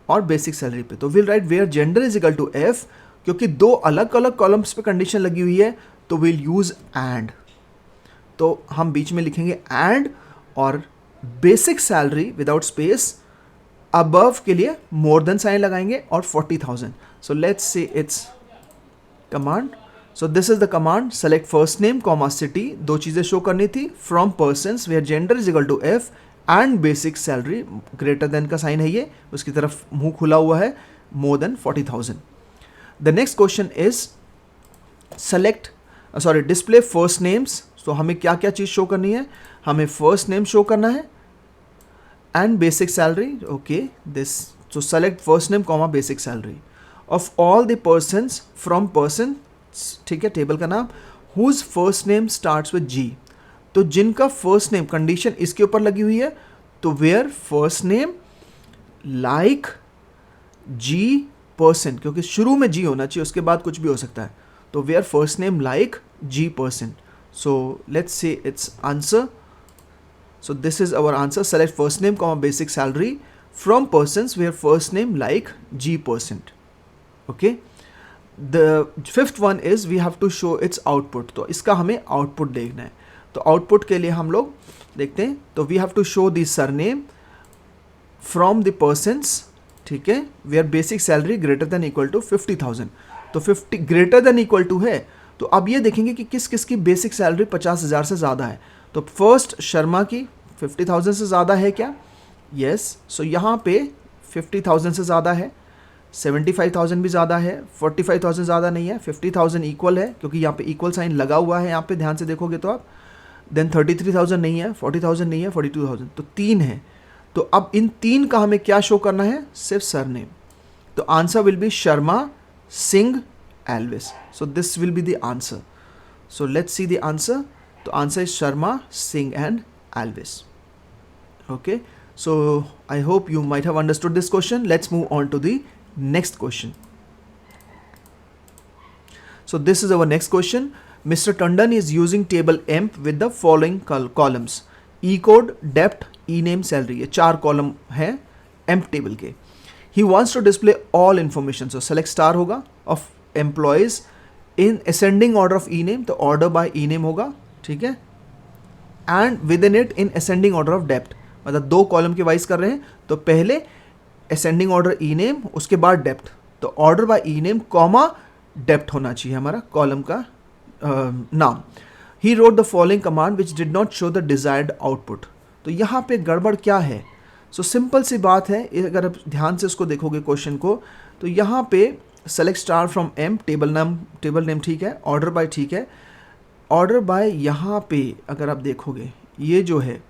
और बेसिक सैलरी पे. तो will write where gender is equal to F. क्योंकि दो अलग अलग कॉलम्स पे कंडीशन लगी हुई है तो विल यूज एंड. तो हम बीच में लिखेंगे एंड, और basic salary without space, above के लिए मोर देन साइन लगाएंगे, और 40,000. So let's see its command. So this is the command. Select first name comma city, दो चीज़ें शो करनी थी, from persons where gender is equal to F and basic salary greater than का साइन है, ये उसकी तरफ मुंह खुला हुआ है, more than 40,000. The next question is display first names. तो हमें क्या क्या चीज़ शो करनी है? हमें फर्स्ट नेम शो करना है and basic salary. Okay, this, so select first name comma basic salary of all the persons from persons, ठीक है, टेबल का नाम, whose first name starts with G. तो जिनका फर्स्ट नेम, कंडीशन इसके ऊपर लगी हुई है, तो where first name like G person, क्योंकि शुरू में G होना चाहिए, उसके बाद कुछ भी हो सकता है. तो where first name like G person. So let's see its answer. So this is our answer. Select first name comma basic salary from persons where first name like G percent. Okay. The fifth one is we have to show its output. तो इसका हमें output देखना है. तो आउटपुट के लिए हम लोग देखते हैं, तो we have to show the surname from the persons, ठीक है, where basic salary greater than equal to 50,000। तो 50 ग्रेटर देन इक्वल टू है, तो अब ये देखेंगे कि किस किस की बेसिक सैलरी 50,000 से ज़्यादा है। तो फर्स्ट शर्मा की 50,000 से ज़्यादा है क्या? यस। सो यहाँ पे 50,000 से ज़्यादा है, 75,000 भी ज़्यादा है, 45,000 ज़्यादा नहीं है, 50,000 इक्वल है क्योंकि यहाँ पे इक्वल साइन लगा हुआ है, यहाँ पे ध्यान से देखोगे तो आप। देन 33,000 नहीं है, 40,000 नहीं है, 42,000, तो 3 है। तो अब इन 3 का हमें क्या शो करना है? सिर्फ सरनेम। तो answer will be Sharma, Singh, Elvis. So this will be the answer. So let's see the answer. तो answer is Sharma, Singh and Elvis. Okay, so I hope you might have understood this question. Let's move on to the next question. So this is our next question. Mr. Tandon is using table EMP with the following columns: E code, depth, E name, salary. ये 4 कॉलम हैं EMP टेबल के. He wants to display all information. So select star होगा of employees in ascending order of E name. तो order by E name होगा, ठीक है, and within it in ascending order of depth. मतलब 2 कॉलम के वाइज कर रहे हैं, तो पहले असेंडिंग ऑर्डर ई नेम, उसके बाद डेप्थ। तो order by E name comma depth होना चाहिए हमारा कॉलम का नाम। ही wrote the following command which did not show the desired output. तो यहाँ पे गड़बड़ क्या है? सो सिंपल सी बात है, अगर आप ध्यान से उसको देखोगे क्वेश्चन को, तो यहाँ पे select star from M, table name ठीक है, ऑर्डर बाय ठीक है, ऑर्डर बाय यहाँ पे अगर आप देखोगे ये जो है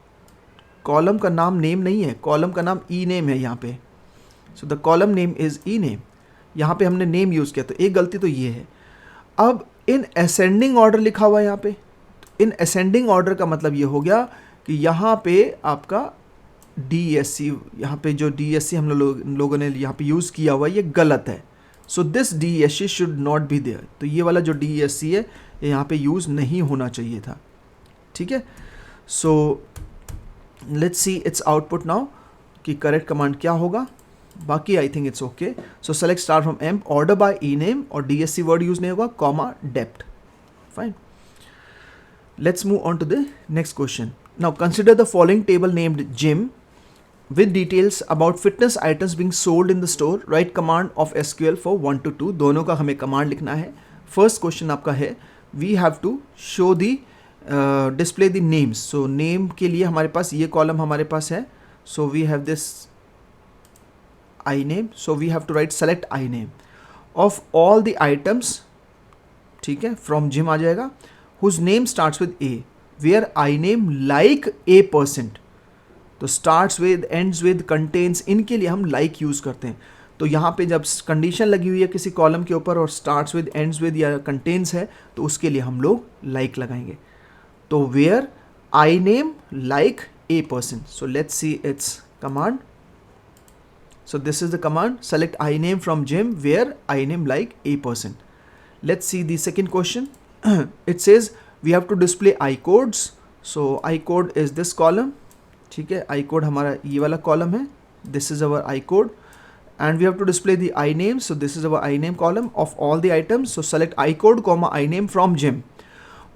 कॉलम का नाम नेम नहीं है, कॉलम का नाम ई नेम है यहाँ पे। So the column name is E name, यहाँ पे हमने नेम यूज़ किया, तो एक गलती तो ये है। अब इन असेंडिंग ऑर्डर लिखा हुआ है यहाँ पे, इन असेंडिंग ऑर्डर का मतलब ये हो गया कि यहाँ पे आपका DSC, यहाँ पे जो DSC हम लोगों ने यहाँ पे यूज़ किया हुआ ये गलत है। So this DSC should not be there. तो ये वाला जो DSC है ये यहाँ पे यूज़ नहीं होना चाहिए था, ठीक है। So let's see its output now कि करेक्ट कमांड क्या होगा। बाकी I think it's okay. So select star from M, order by E name, और DSC वर्ड यूज नहीं होगा, comma depth, fine. Let's move on to the next question. Now consider the following table named gym with details about fitness items being sold in the store. Write command of SQL for 1 to 2. दोनों का हमें कमांड लिखना है। फर्स्ट क्वेश्चन आपका है we have to show the display the names. So name के लिए हमारे पास ये कॉलम हमारे पास है, so we have this I name, so we have to write select I name of all the items, ठीक है, from gym आ जाएगा, whose name starts with A, where I name like a percent. तो starts with, ends with, contains, इनके लिए हम लाइक यूज़ करते हैं। तो यहाँ पे जब कंडीशन लगी हुई है किसी कॉलम के ऊपर और स्टार्ट्स विद, एंड्स विद या कंटेन्स है, तो उसके लिए हम लोग लाइक लगाएंगे। तो where I name like a person. So let's see its command. So this is the command, select I name from gym where I name like a person. Let's see the second question. It says we have to display I codes. So I code is this column, ठीक है, आई कोड हमारा ये वाला कॉलम है, this is our I code, and we have to display the I name. So this is our I name column of all the items. So select I code comma I name from gym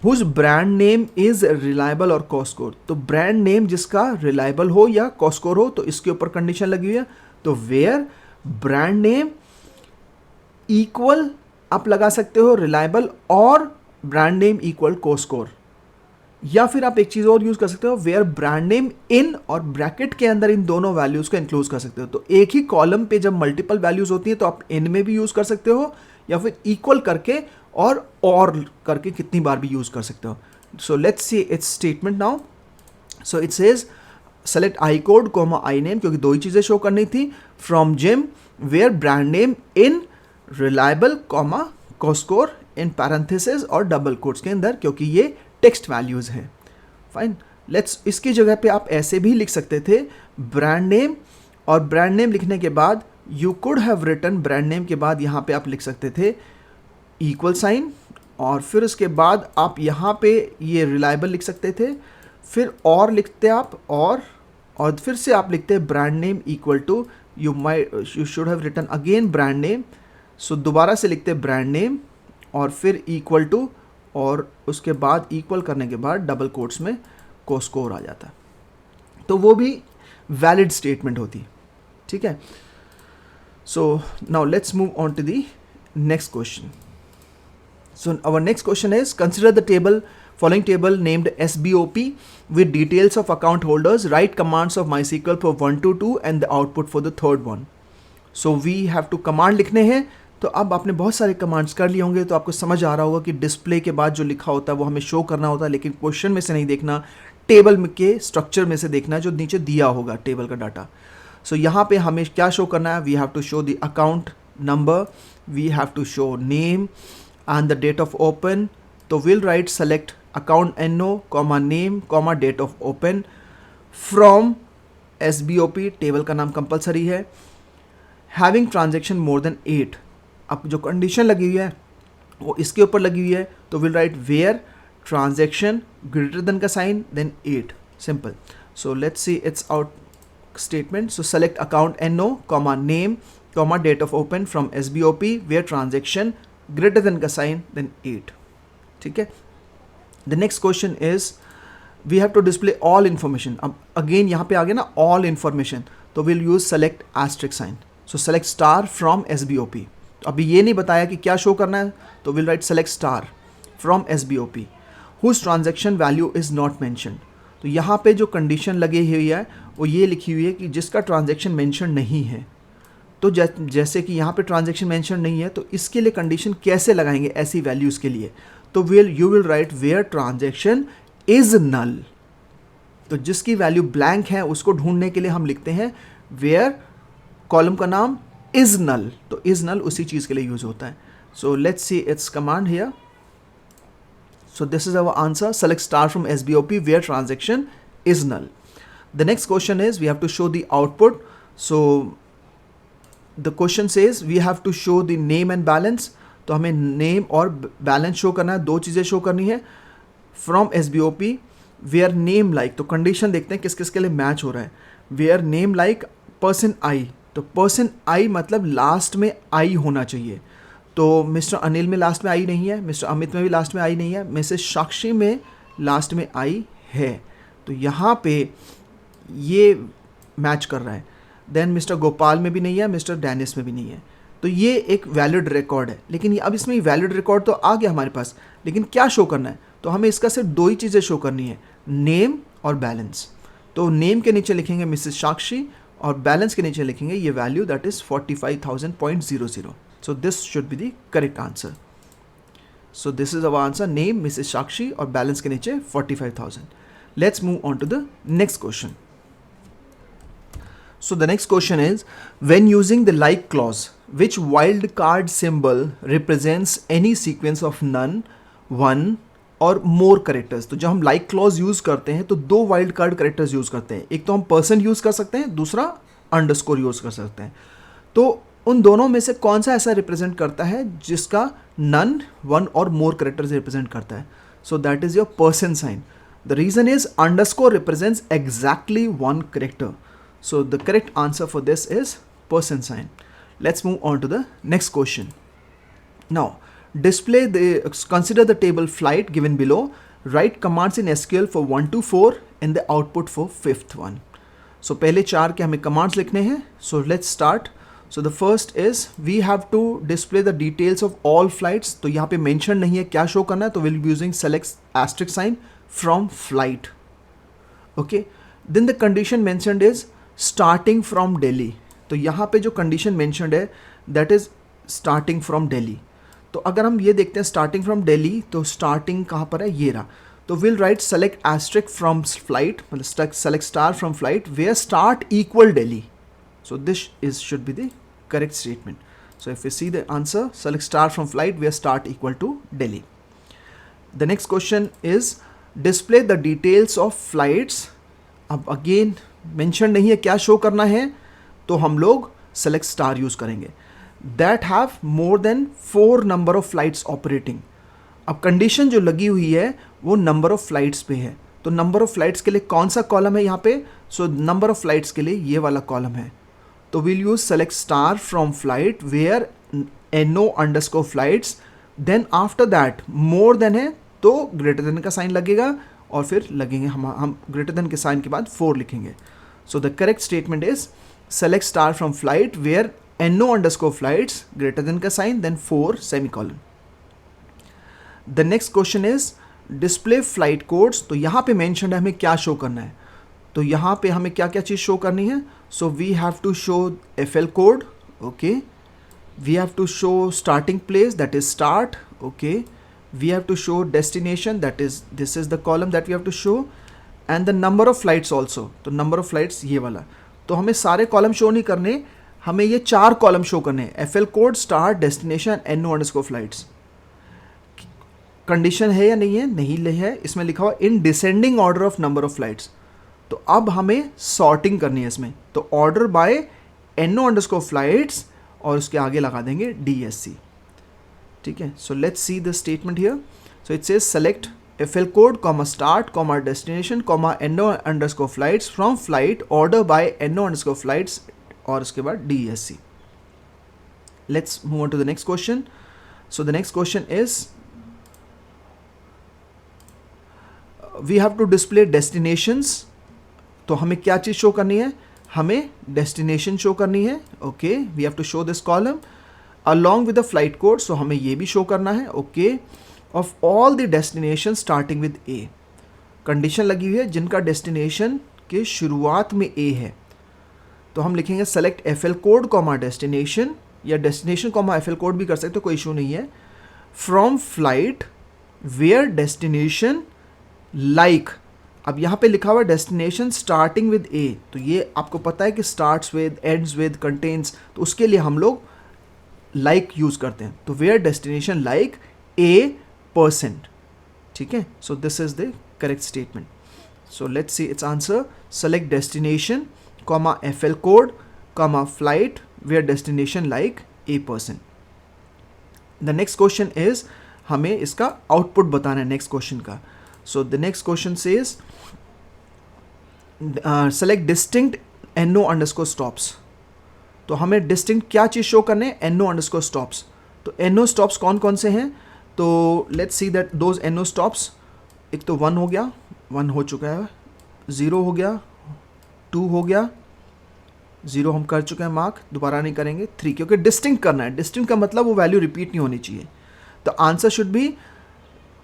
whose brand name is reliable और कॉस्कोर। तो ब्रांड नेम जिसका रिलायबल हो या कॉस्कोर हो, तो इसके ऊपर कंडीशन लगी हुई है। तो वेयर ब्रांड नेम इक्वल आप लगा सकते हो रिलायबल और ब्रांड नेम इक्वल कॉस्कोर, या फिर आप एक चीज़ और यूज़ कर सकते हो, वेयर ब्रांड नेम इन, और ब्रैकेट के अंदर इन दोनों वैल्यूज़ को इंक्लूड कर सकते हो। तो एक ही कॉलम पे जब मल्टीपल वैल्यूज़ होती हैं तो आप इन में भी यूज़ कर सकते हो, या फिर इक्वल करके और करके कितनी बार भी यूज़ कर सकते हो। So let's see its statement now. So it says select I code comma I name, क्योंकि दो ही चीज़ें शो करनी थी, from gym where brand name in reliable comma Cosco in parenthesis और डबल कोट्स के अंदर, क्योंकि ये टेक्स्ट वैल्यूज है, फाइन। लेट्स, इसकी जगह पे आप ऐसे भी लिख सकते थे ब्रांड नेम, और ब्रांड नेम लिखने के बाद you could have written, brand name के बाद यहाँ पे आप लिख सकते थे इक्वल साइन, और फिर उसके बाद आप यहाँ पे ये रिलायबल लिख सकते थे, फिर और लिखते आप, और फिर से आप लिखते brand name equal to you should have written again brand name. So दोबारा से लिखते ब्रांड नेम और फिर इक्वल टू और उसके बाद इक्वल करने के बाद डबल कोट्स में को स्कोर आ जाता है, तो वो भी वैलिड स्टेटमेंट होती, ठीक है. So now let's move on to the next question. So our next question is, consider the following table named SBOP with details of account holders. Write commands of MySQL for 1 to 2 and the output for the third one. So we have to command लिखने हैं. तो अब आपने बहुत सारे कमांड्स कर लिए होंगे, तो आपको समझ आ रहा होगा कि डिस्प्ले के बाद जो लिखा होता है वो हमें शो करना होता है, लेकिन क्वेश्चन में से नहीं देखना, टेबल के स्ट्रक्चर में से देखना है जो नीचे दिया होगा टेबल का डाटा. सो यहाँ पे हमें क्या शो करना है? We have to show the account number, we have to show name and the date of open. तो we'll write select account NO, name, date of open from SBOP, table का नाम कंपलसरी है. Having transaction more than 8, अब जो कंडीशन लगी हुई है वो इसके ऊपर लगी हुई है, तो we'll write where transaction greater than का sign then 8, simple. So let's see its out statement. So select account NO, name, date of open from SBOP where transaction greater than का साइन then 8, ठीक है. The next question is we have to display all information. अब again यहाँ पे आ गया ना all information, तो we'll use select asterisk sign. So select star from SBOP. तो अभी ये नहीं बताया कि क्या शो करना है, तो we'll write select star from SBOP whose transaction value is not mentioned. तो यहाँ पे जो कंडीशन लगी हुई है वो ये लिखी हुई है कि जिसका ट्रांजेक्शन मेंशन नहीं है. तो जैसे कि यहाँ पे ट्रांजैक्शन मेंशन नहीं है, तो इसके लिए कंडीशन कैसे लगाएंगे ऐसी वैल्यूज़ के लिए? तो you will write where transaction is null. तो जिसकी वैल्यू ब्लैंक है उसको ढूंढने के लिए हम लिखते हैं वेयर कॉलम का नाम इज नल. तो इज नल उसी चीज़ के लिए यूज होता है. So let's see its command here. So this is our answer, select star from SBOP where transaction is null. The next question is we have to show the output. So the question says we have to show the name and balance. तो हमें नेम और बैलेंस शो करना है, दो चीज़ें शो करनी है from SBOP. Where name like, तो कंडीशन देखते हैं किस किस के लिए मैच हो रहा है. Where name like person I, तो पर्सन आई मतलब लास्ट में आई होना चाहिए. तो मिस्टर अनिल में लास्ट में आई नहीं है, मिस्टर अमित में भी लास्ट में आई नहीं है, मिसेस साक्षी में लास्ट में आई है. तो यहाँ पे ये मैच कर रहा है. देन मिस्टर गोपाल में भी नहीं है, मिस्टर डैनिस में भी नहीं है. तो ये एक वैलिड रिकॉर्ड है. लेकिन अब इसमें वैलिड रिकॉर्ड तो आ गया हमारे पास, लेकिन क्या शो करना है? तो हमें इसका सिर्फ दो ही चीज़ें शो करनी है, नेम और बैलेंस. तो नेम के नीचे लिखेंगे मिसेस साक्षी और बैलेंस के नीचे लिखेंगे ये value that is 45,000.00. So this should be the correct answer. So this is our answer, name Mrs Sakshi और बैलेंस के नीचे 45,000. Let's move on to the next question. So the next question is, when using the like clause, which wildcard symbol represents any sequence of none, one or more characters? तो जब हम like clause use करते हैं तो दो wildcard characters use करते हैं. एक तो हम person use कर सकते हैं, दूसरा underscore use कर सकते हैं. तो उन दोनों में से कौन सा ऐसा represent करता है जिसका none, one or more characters represent करता है? So that is your person sign. The reason is underscore represents exactly one character. So the correct answer for this is person sign. Let's move on to the next question. Now, consider the table flight given below. Write commands in SQL for 1 to 4 and the output for 5th one. So पहले चार के हमें commands लिखने हैं. So let's start. So the first is we have to display the details of all flights. तो यहाँ पे mention नहीं है क्या show करना है, तो we'll be using select asterisk sign from flight. Okay. Then the condition mentioned is starting from Delhi. तो यहाँ पे जो कंडीशन मेंशनड है that is starting from Delhi. तो अगर हम ये देखते हैं स्टार्टिंग फ्रॉम दिल्ली, तो स्टार्टिंग कहाँ पर है? ये रहा. तो will write select asterisk from flight, मतलब select star from flight where start equal Delhi. So this is should be the correct statement. So if you see the answer, select star from flight where start equal to Delhi. The next question is display the details of flights. अब अगेन मेंशन नहीं है क्या शो करना है, तो हम लोग सेलेक्ट स्टार यूज करेंगे. That have more than 4 number of flights operating. अब कंडीशन जो लगी हुई है वो नंबर ऑफ फ्लाइट्स पे है. तो नंबर ऑफ फ्लाइट्स के लिए कौन सा कॉलम है यहाँ पे? सो नंबर ऑफ फ्लाइट्स के लिए ये वाला कॉलम है. तो will use select star from flight where NO underscore flights. Then after that more than है तो ग्रेटर देन का साइन लगेगा और फिर लगेंगे हम ग्रेटर देन के साइन के बाद 4 लिखेंगे. So the correct statement is select star from flight where NO_flights greater than का sign then 4 semicolon. The next question is display flight codes. तो यहाँ पे मेंशन है हमें क्या शो करना है. तो यहाँ पे हमें क्या क्या चीज़ शो करनी है. So we have to show FL code. Okay, we have to show starting place that is start. Okay, we have to show destination, that is this is the column that we have to show, and the number of flights also. तो number of flights ये वाला. तो हमें सारे कॉलम शो नहीं करने, हमें ये 4 कॉलम शो करने हैं. FL code, start, destination, NO_flights. Condition है या नहीं है? नहीं है. इसमें लिखा हुआ इन descending order of number of flights. तो अब हमें सॉर्टिंग करनी है इसमें. तो ऑर्डर बाय NO_flights और उसके आगे लगा देंगे DSC. ठीक है. So let's see the statement here. So it says select FL code comma start comma destination comma NO_flights from flight order by NO_flights और उसके बाद DSC. Let's move on to the next question. So the next question is we have to display destinations. तो हमें क्या चीज़ शो करनी है? हमें डेस्टिनेशन शो करनी है. Okay, we have to show this column along with the flight code. So हमें ये भी शो करना है. Okay, of all the destination starting with A. Condition लगी हुई है जिनका डेस्टिनेशन के शुरुआत में A है. तो हम लिखेंगे select FL code comma destination, या डेस्टिनेशन कॉमा FL कोड भी कर सकते हो, कोई इशू नहीं है. From flight where destination like. अब यहाँ पे लिखा हुआ डेस्टिनेशन स्टार्टिंग विद A. तो ये आपको पता है कि starts with, ends with, contains. तो उसके लिए हम लोग लाइक यूज करते हैं. तो वेयर डेस्टिनेशन लाइक A%. ठीक है. So this is the correct statement. So let's see its answer. Select destination comma FL code comma flight where destination like A%. The next question is हमें इसका आउटपुट बताना है नेक्स्ट क्वेश्चन का. So the next question says select distinct NO_stops. तो हमें डिस्टिंक्ट क्या चीज़ शो करने हैं? NO_stops. तो NO stops कौन कौन से हैं? तो let's see that those NO stops. एक तो 1 हो गया, 1 हो चुका है. 0 हो गया, 2 हो गया, 0 हम कर चुके हैं मार्क, दोबारा नहीं करेंगे. 3, क्योंकि डिस्टिंक्ट करना है. डिस्टिंक्ट का मतलब वो वैल्यू रिपीट नहीं होनी चाहिए. तो आंसर शुड बी,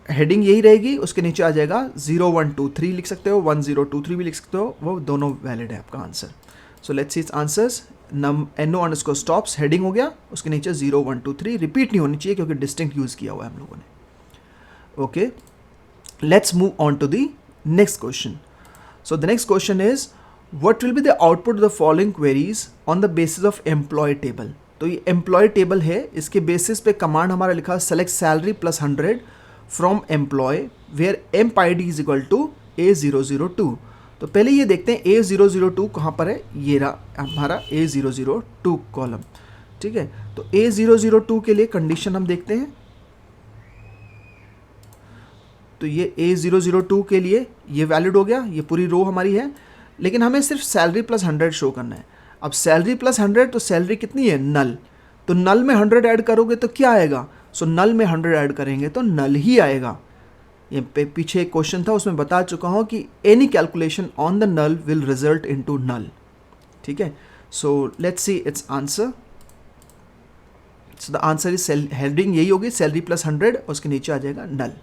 हेडिंग यही रहेगी, उसके नीचे आ जाएगा 0 1 2 3 लिख सकते हो, 1 0 2 3 भी लिख सकते हो, वो दोनों वैलिड है आपका answer. So let's see it's answers. NO_stops heading हो गया, उसके नीचे 0 1 2 3 रिपीट नहीं होनी चाहिए क्योंकि डिस्टिंक्ट यूज किया हुआ है हम लोगों ने. Okay, let's move on to the next question. So the next question is what will be the output of the following queries on the basis of employee table. तो ये एम्प्लॉय टेबल है, इसके बेसिस पे कमांड हमारा लिखा select salary plus 100 from employee where MPID is equal to A002. तो पहले ये देखते हैं A002 कहाँ पर है. ये रहा हमारा A002 कॉलम. ठीक है. तो A002 के लिए कंडीशन हम देखते हैं. तो ये A002 के लिए ये वैलिड हो गया, ये पूरी रो हमारी है, लेकिन हमें सिर्फ सैलरी प्लस 100 शो करना है. अब सैलरी प्लस 100, तो सैलरी कितनी है? नल. तो नल में 100 ऐड करोगे तो क्या आएगा? सो नल में 100 ऐड करेंगे तो नल ही आएगा. ये पीछे एक क्वेश्चन था, उसमें बता चुका हूँ कि any calculation on the null will result into null. ठीक है. So let's see its answer. So the answer is heading यही होगी, सैलरी प्लस 100, और उसके नीचे आ जाएगा null.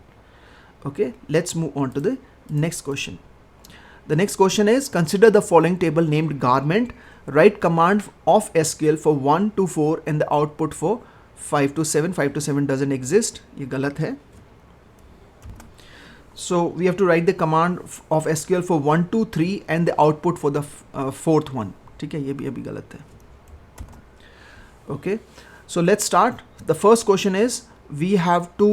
Okay, let's move on to the next question. The next question is consider the following table named garment. Write command of SQL for 1 to 4 and the output for 5 to 7. 5 to 7 doesn't exist, ये गलत है. So we have to write the command of SQL for 1 2 3 and the output for the fourth one. ठीक है, ये भी अभी गलत है. Okay, so let's start. The first question is we have to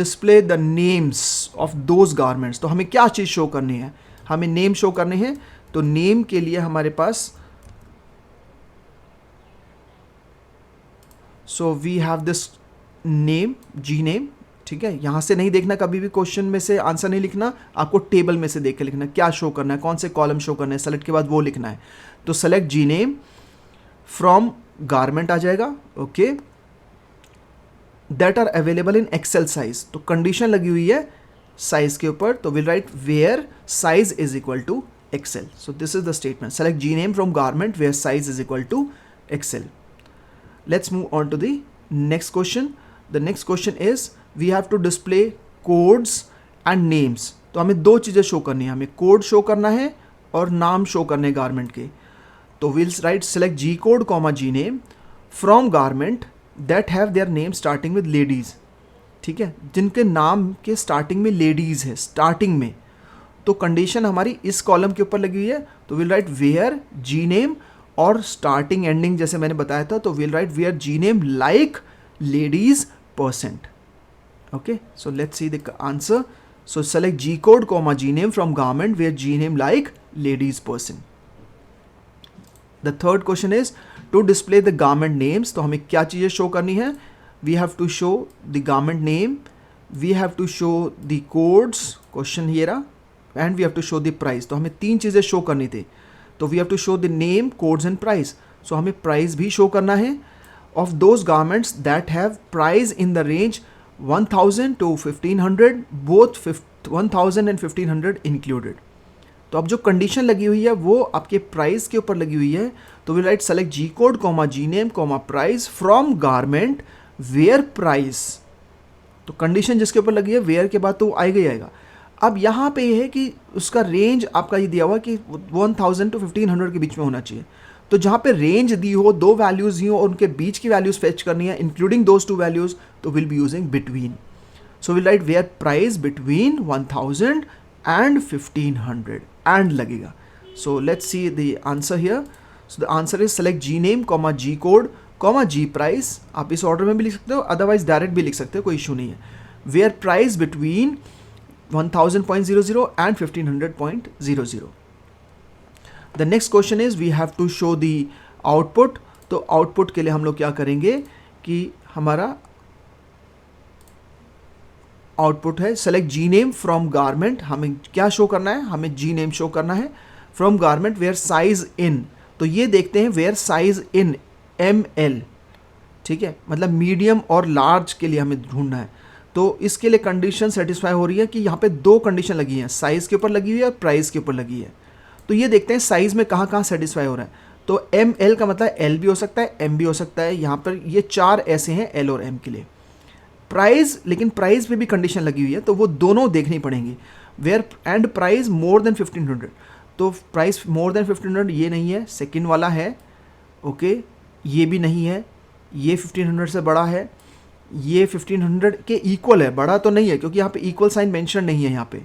display the names of those garments. तो हमें क्या चीज़ शो करनी है? हमें नेम शो करने हैं. तो नेम के लिए हमारे पास so we have this name, G name. ठीक है. यहाँ से नहीं देखना, कभी भी क्वेश्चन में से आंसर नहीं लिखना, आपको टेबल में से देख के लिखना क्या शो करना है, कौन से कॉलम शो करना है, सेलेक्ट के बाद वो लिखना है. तो select G name from garment आ जाएगा. Okay, that are available in XL size. तो कंडीशन लगी हुई है साइज के ऊपर, तो will write where size is equal to XL. So this is the statement, select G name from garment where size is equal to XL. Let's move on to the next question. The next question is we have to display codes and names. तो हमें दो चीज़ें शो करनी है, हमें कोड शो करना है और नाम शो करने गारमेंट के। तो we'll write select G code comma G name from garment that have their name starting with ladies. ठीक है, जिनके नाम के स्टार्टिंग में लेडीज है, स्टार्टिंग में। तो कंडीशन हमारी इस कॉलम के ऊपर लगी हुई है, तो will write where G name और स्टार्टिंग एंडिंग जैसे मैंने बताया था, तो will write where G name like ladies %. Okay, so let's see the answer. So select G code comma G name from garment where G name like ladies %. The third question is to display the garment names. तो हमें क्या चीज़ें शो करनी है? We have to show the garment name, we have to show the codes, question here, and we have to show the price. तो हमें तीन चीज़ें शो करनी थी. तो we have to show the name, codes and price. So हमें प्राइस भी शो करना है of those garments that have price in the range 1000 to 1500, both 1000 and 1500 included. तो अब जो कंडीशन लगी हुई है वो आपके प्राइस के ऊपर लगी हुई है. तो we write select G code comma G name comma price from garment where price. तो कंडीशन जिसके ऊपर लगी है वेयर के बाद तो आएगा ही आएगा. अब यहाँ पे ये है कि उसका रेंज आपका ये दिया हुआ कि 1000 to 1500 के बीच में होना चाहिए. तो जहाँ पे रेंज दी हो, दो वैल्यूज़ दी हो और उनके बीच की वैल्यूज़ फेच करनी है इंक्लूडिंग दोज टू वैल्यूज़, तो will be using between. So will write where price between 1000 and 1500 and लगेगा. So let's see the answer here. So the answer is select G name comma G code comma G price. आप इस ऑर्डर में भी लिख सकते हो, अदरवाइज डायरेक्ट भी लिख सकते हो, कोई इशू नहीं है. Where price between 1000.00 and 1500.00. The next question is we have to show the output. तो आउटपुट के लिए हम लोग क्या करेंगे कि हमारा आउटपुट है select G name from garment. हमें क्या शो करना है? हमें जी नेम शो करना है from garment where size in. तो ये देखते हैं वेयर साइज इन ML. ठीक है, मतलब मीडियम और लार्ज के लिए हमें ढूंढना है. तो इसके लिए कंडीशन सेटिस्फाई हो रही है कि यहाँ पे दो कंडीशन लगी हैं, साइज़ के ऊपर लगी हुई है और प्राइस के ऊपर लगी है. तो ये देखते हैं साइज़ में कहाँ कहाँ सेटिस्फाई हो रहा है. तो ML का मतलब L भी हो सकता है, M भी हो सकता है. यहाँ पर ये चार ऐसे हैं L और M के लिए. प्राइस, लेकिन प्राइस पे भी कंडीशन लगी हुई है, तो वो दोनों देखनी पड़ेंगी. Where and price more than 1500. तो प्राइस मोर देन 1500 ये नहीं है, सेकेंड वाला है. ओके, ये भी नहीं है, ये 1500 से बड़ा है, ये 1500 के इक्वल है, बड़ा तो नहीं है क्योंकि यहाँ पे इक्वल साइन मेंशन नहीं है, यहाँ पे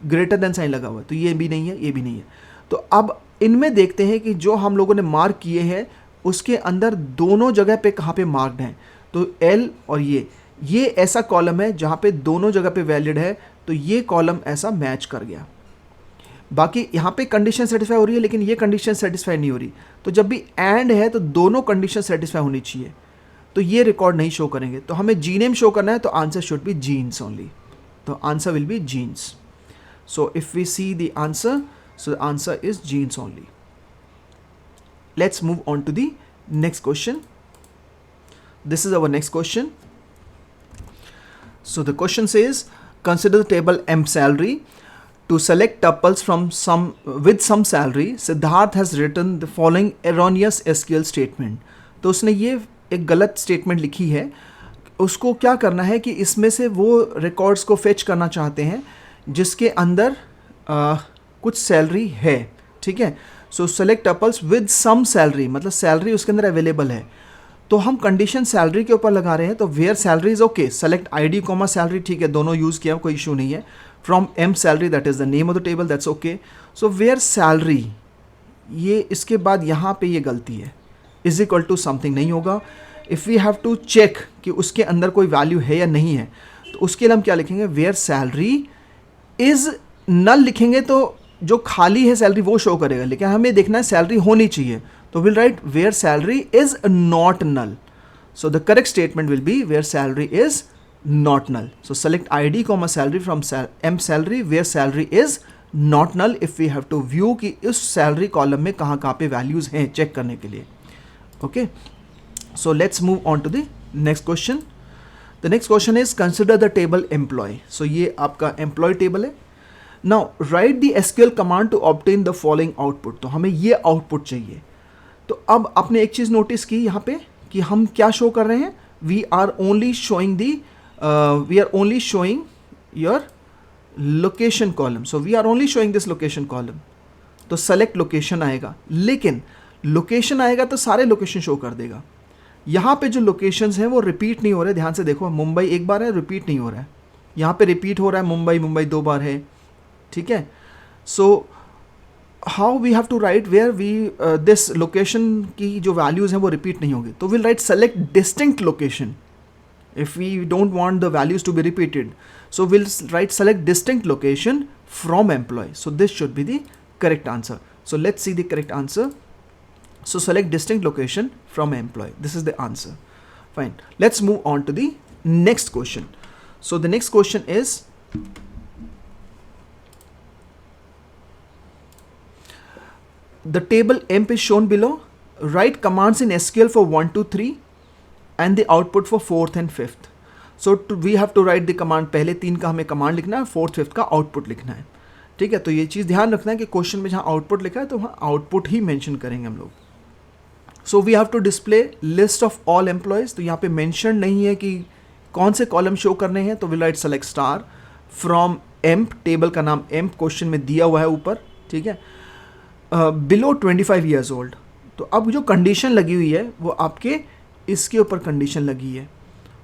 ग्रेटर देन साइन लगा हुआ है. तो ये भी नहीं है, ये भी नहीं है. तो अब इनमें देखते हैं कि जो हम लोगों ने मार्क किए हैं उसके अंदर दोनों जगह पे कहाँ पे मार्क्ड हैं. तो L और ये ऐसा कॉलम है जहाँ पे दोनों जगह पे वैलिड है, तो ये कॉलम ऐसा मैच कर गया. बाकी यहाँ पे कंडीशन सेटिस्फाई हो रही है लेकिन ये कंडीशन सेटिस्फाई नहीं हो रही. तो जब भी एंड है तो दोनों कंडीशन सेटिस्फाई होनी चाहिए, तो ये रिकॉर्ड नहीं शो करेंगे. तो हमें जी नेम शो करना है, तो answer should be jeans only. तो answer will be jeans. So if we see the answer, so the answer is jeans only. Let's move on to the next question. This is our next question. So the question says, consider the table M salary. To select tuples from with some salary, Siddharth has written the following erroneous SQL statement. तो उसने ये एक गलत स्टेटमेंट लिखी है. उसको क्या करना है कि इसमें से वो रिकॉर्ड्स को फेच करना चाहते हैं जिसके अंदर कुछ सैलरी है. ठीक है, so select tuples with some salary, मतलब सैलरी उसके अंदर अवेलेबल है. तो हम कंडीशन सैलरी के ऊपर लगा रहे हैं. तो where salary is okay, select ID comma salary, ठीक है, दोनों यूज़ किया, कोई इशू नहीं है. From M salary, that is the name of the table, that's okay. So where salary, ये इसके बाद यहाँ पे ये गलती है, इज इक्वल टू समथिंग नहीं होगा. If we have to check कि उसके अंदर कोई वैल्यू है या नहीं है, तो उसके लिए हम क्या लिखेंगे? वेयर सैलरी इज़ नल लिखेंगे तो जो खाली है सैलरी वो शो करेगा, लेकिन हमें देखना है सैलरी होनी चाहिए. तो will write where salary is not null. So the correct statement will be where salary is not null. So select ID comma salary from M salary where salary is not null if we have to view कि उस सैलरी कॉलम में कहाँ कहाँ पे वैल्यूज हैं चेक करने के लिए. Okay, so let's move on to the next question. The next question is consider the table employ. सो ये आपका एम्प्लॉय टेबल है. Now write the SQL command to obtain the following output. तो हमें ये आउटपुट चाहिए. तो अब आपने एक चीज़ नोटिस की यहाँ पे कि हम क्या शो कर रहे हैं. We are only showing your location column. So we are only showing this location column. तो सेलेक्ट लोकेशन आएगा, लेकिन लोकेशन आएगा तो सारे लोकेशन शो कर देगा. यहाँ पे जो लोकेशंस हैं वो रिपीट नहीं हो रहे. ध्यान से देखो, मुंबई एक बार है, रिपीट नहीं हो रहा है. यहाँ पे रिपीट हो रहा है, मुंबई 2 बार है. ठीक है. So how we have to write where we this location की जो वैल्यूज़ हैं वो रिपीट नहीं होंगी. तो will write select distinct location if we don't want the values to be repeated. So we'll write select distinct location from employee. So this should be the correct answer. So let's see the correct answer. So select distinct location from employee. This is the answer. Fine. Let's move on to the next question. So the next question is the table emp is shown below. Write commands in SQL for 1 to 3 and the output for 4th and 5th. So we have to write the command. पहले 3 का हमें कमांड लिखना है, 4th 5th का आउटपुट लिखना है. ठीक है. तो ये चीज़ ध्यान रखना है कि क्वेश्चन में जहाँ आउटपुट लिखा है तो वहाँ आउटपुट ही मेंशन करेंगे हम लोग. So we have to display list of all employees. तो यहाँ पे मेंशन नहीं है कि कौन से कॉलम शो करने हैं. तो will write select star from amp. Table का नाम एम्प क्वेश्चन में दिया हुआ है ऊपर. ठीक है. Below 25 years old. तो अब जो कंडीशन लगी हुई है वो आपके इसके ऊपर कंडीशन लगी है.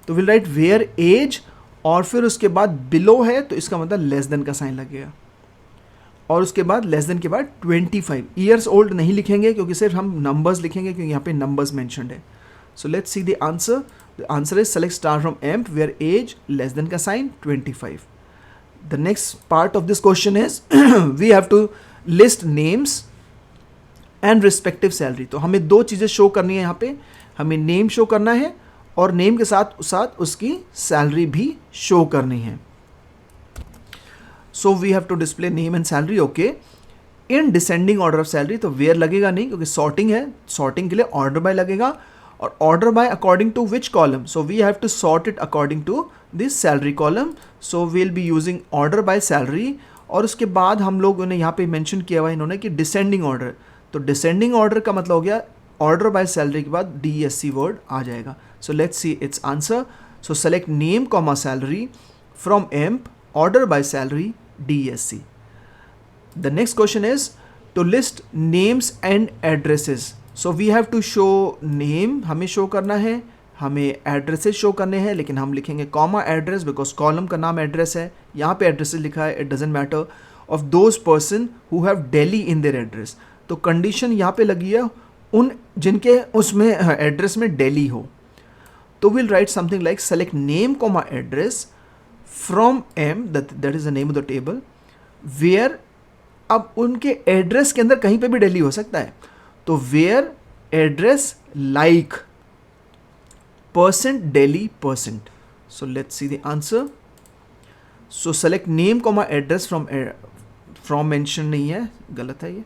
तो विल राइट वेयर एज और फिर उसके बाद बिलो है तो इसका मतलब लेस देन का साइन लगेगा. और उसके बाद लेस देन के बाद 25 ईयर्स ओल्ड नहीं लिखेंगे क्योंकि सिर्फ हम नंबर्स लिखेंगे क्योंकि यहाँ पे नंबर्स मेंशन्ड है. So let's see the answer. The answer is select star from emp where age less than का sign 25. The next part of this question is we have to list names and respective salary. तो हमें 2 चीज़ें शो करनी है यहाँ पे. हमें नेम शो करना है और नेम के साथ साथ उसकी सैलरी भी शो करनी है. So we have to display name and salary. Okay. In descending order of salary. तो वेयर लगेगा नहीं क्योंकि सॉर्टिंग है. सॉर्टिंग के लिए ऑर्डर बाय लगेगा. और order by according to which column. So we have to sort it according to this salary column. So will be using order by salary. और उसके बाद हम लोगों ने यहाँ पे मेंशन किया हुआ इन्होंने कि डिसेंडिंग ऑर्डर. तो डिसेंडिंग ऑर्डर का मतलब हो गया ऑर्डर बाय सैलरी के बाद DSC वर्ड आ जाएगा. So let's see its answer. So select name comma salary from emp order by salary DSC. The next question is to list names and addresses. So we have to show name हमें शो करना है, हमें एड्रेसेस शो करने हैं, लेकिन हम लिखेंगे कॉमा एड्रेस बिकॉज कॉलम का नाम एड्रेस है. यहाँ पे एड्रेसेस लिखा है. It doesn't matter of those person who have Delhi in their address. तो कंडीशन यहाँ पे लगी है उन जिनके उसमें एड्रेस में दिल्ली हो. तो will write something like select name comma address from M. That is the name of the table where. अब उनके एड्रेस के अंदर कहीं पे भी दिल्ली हो सकता है. तो where address like percent Delhi percent. So let's see the answer. So select name comma address from mention नहीं है, गलत है ये.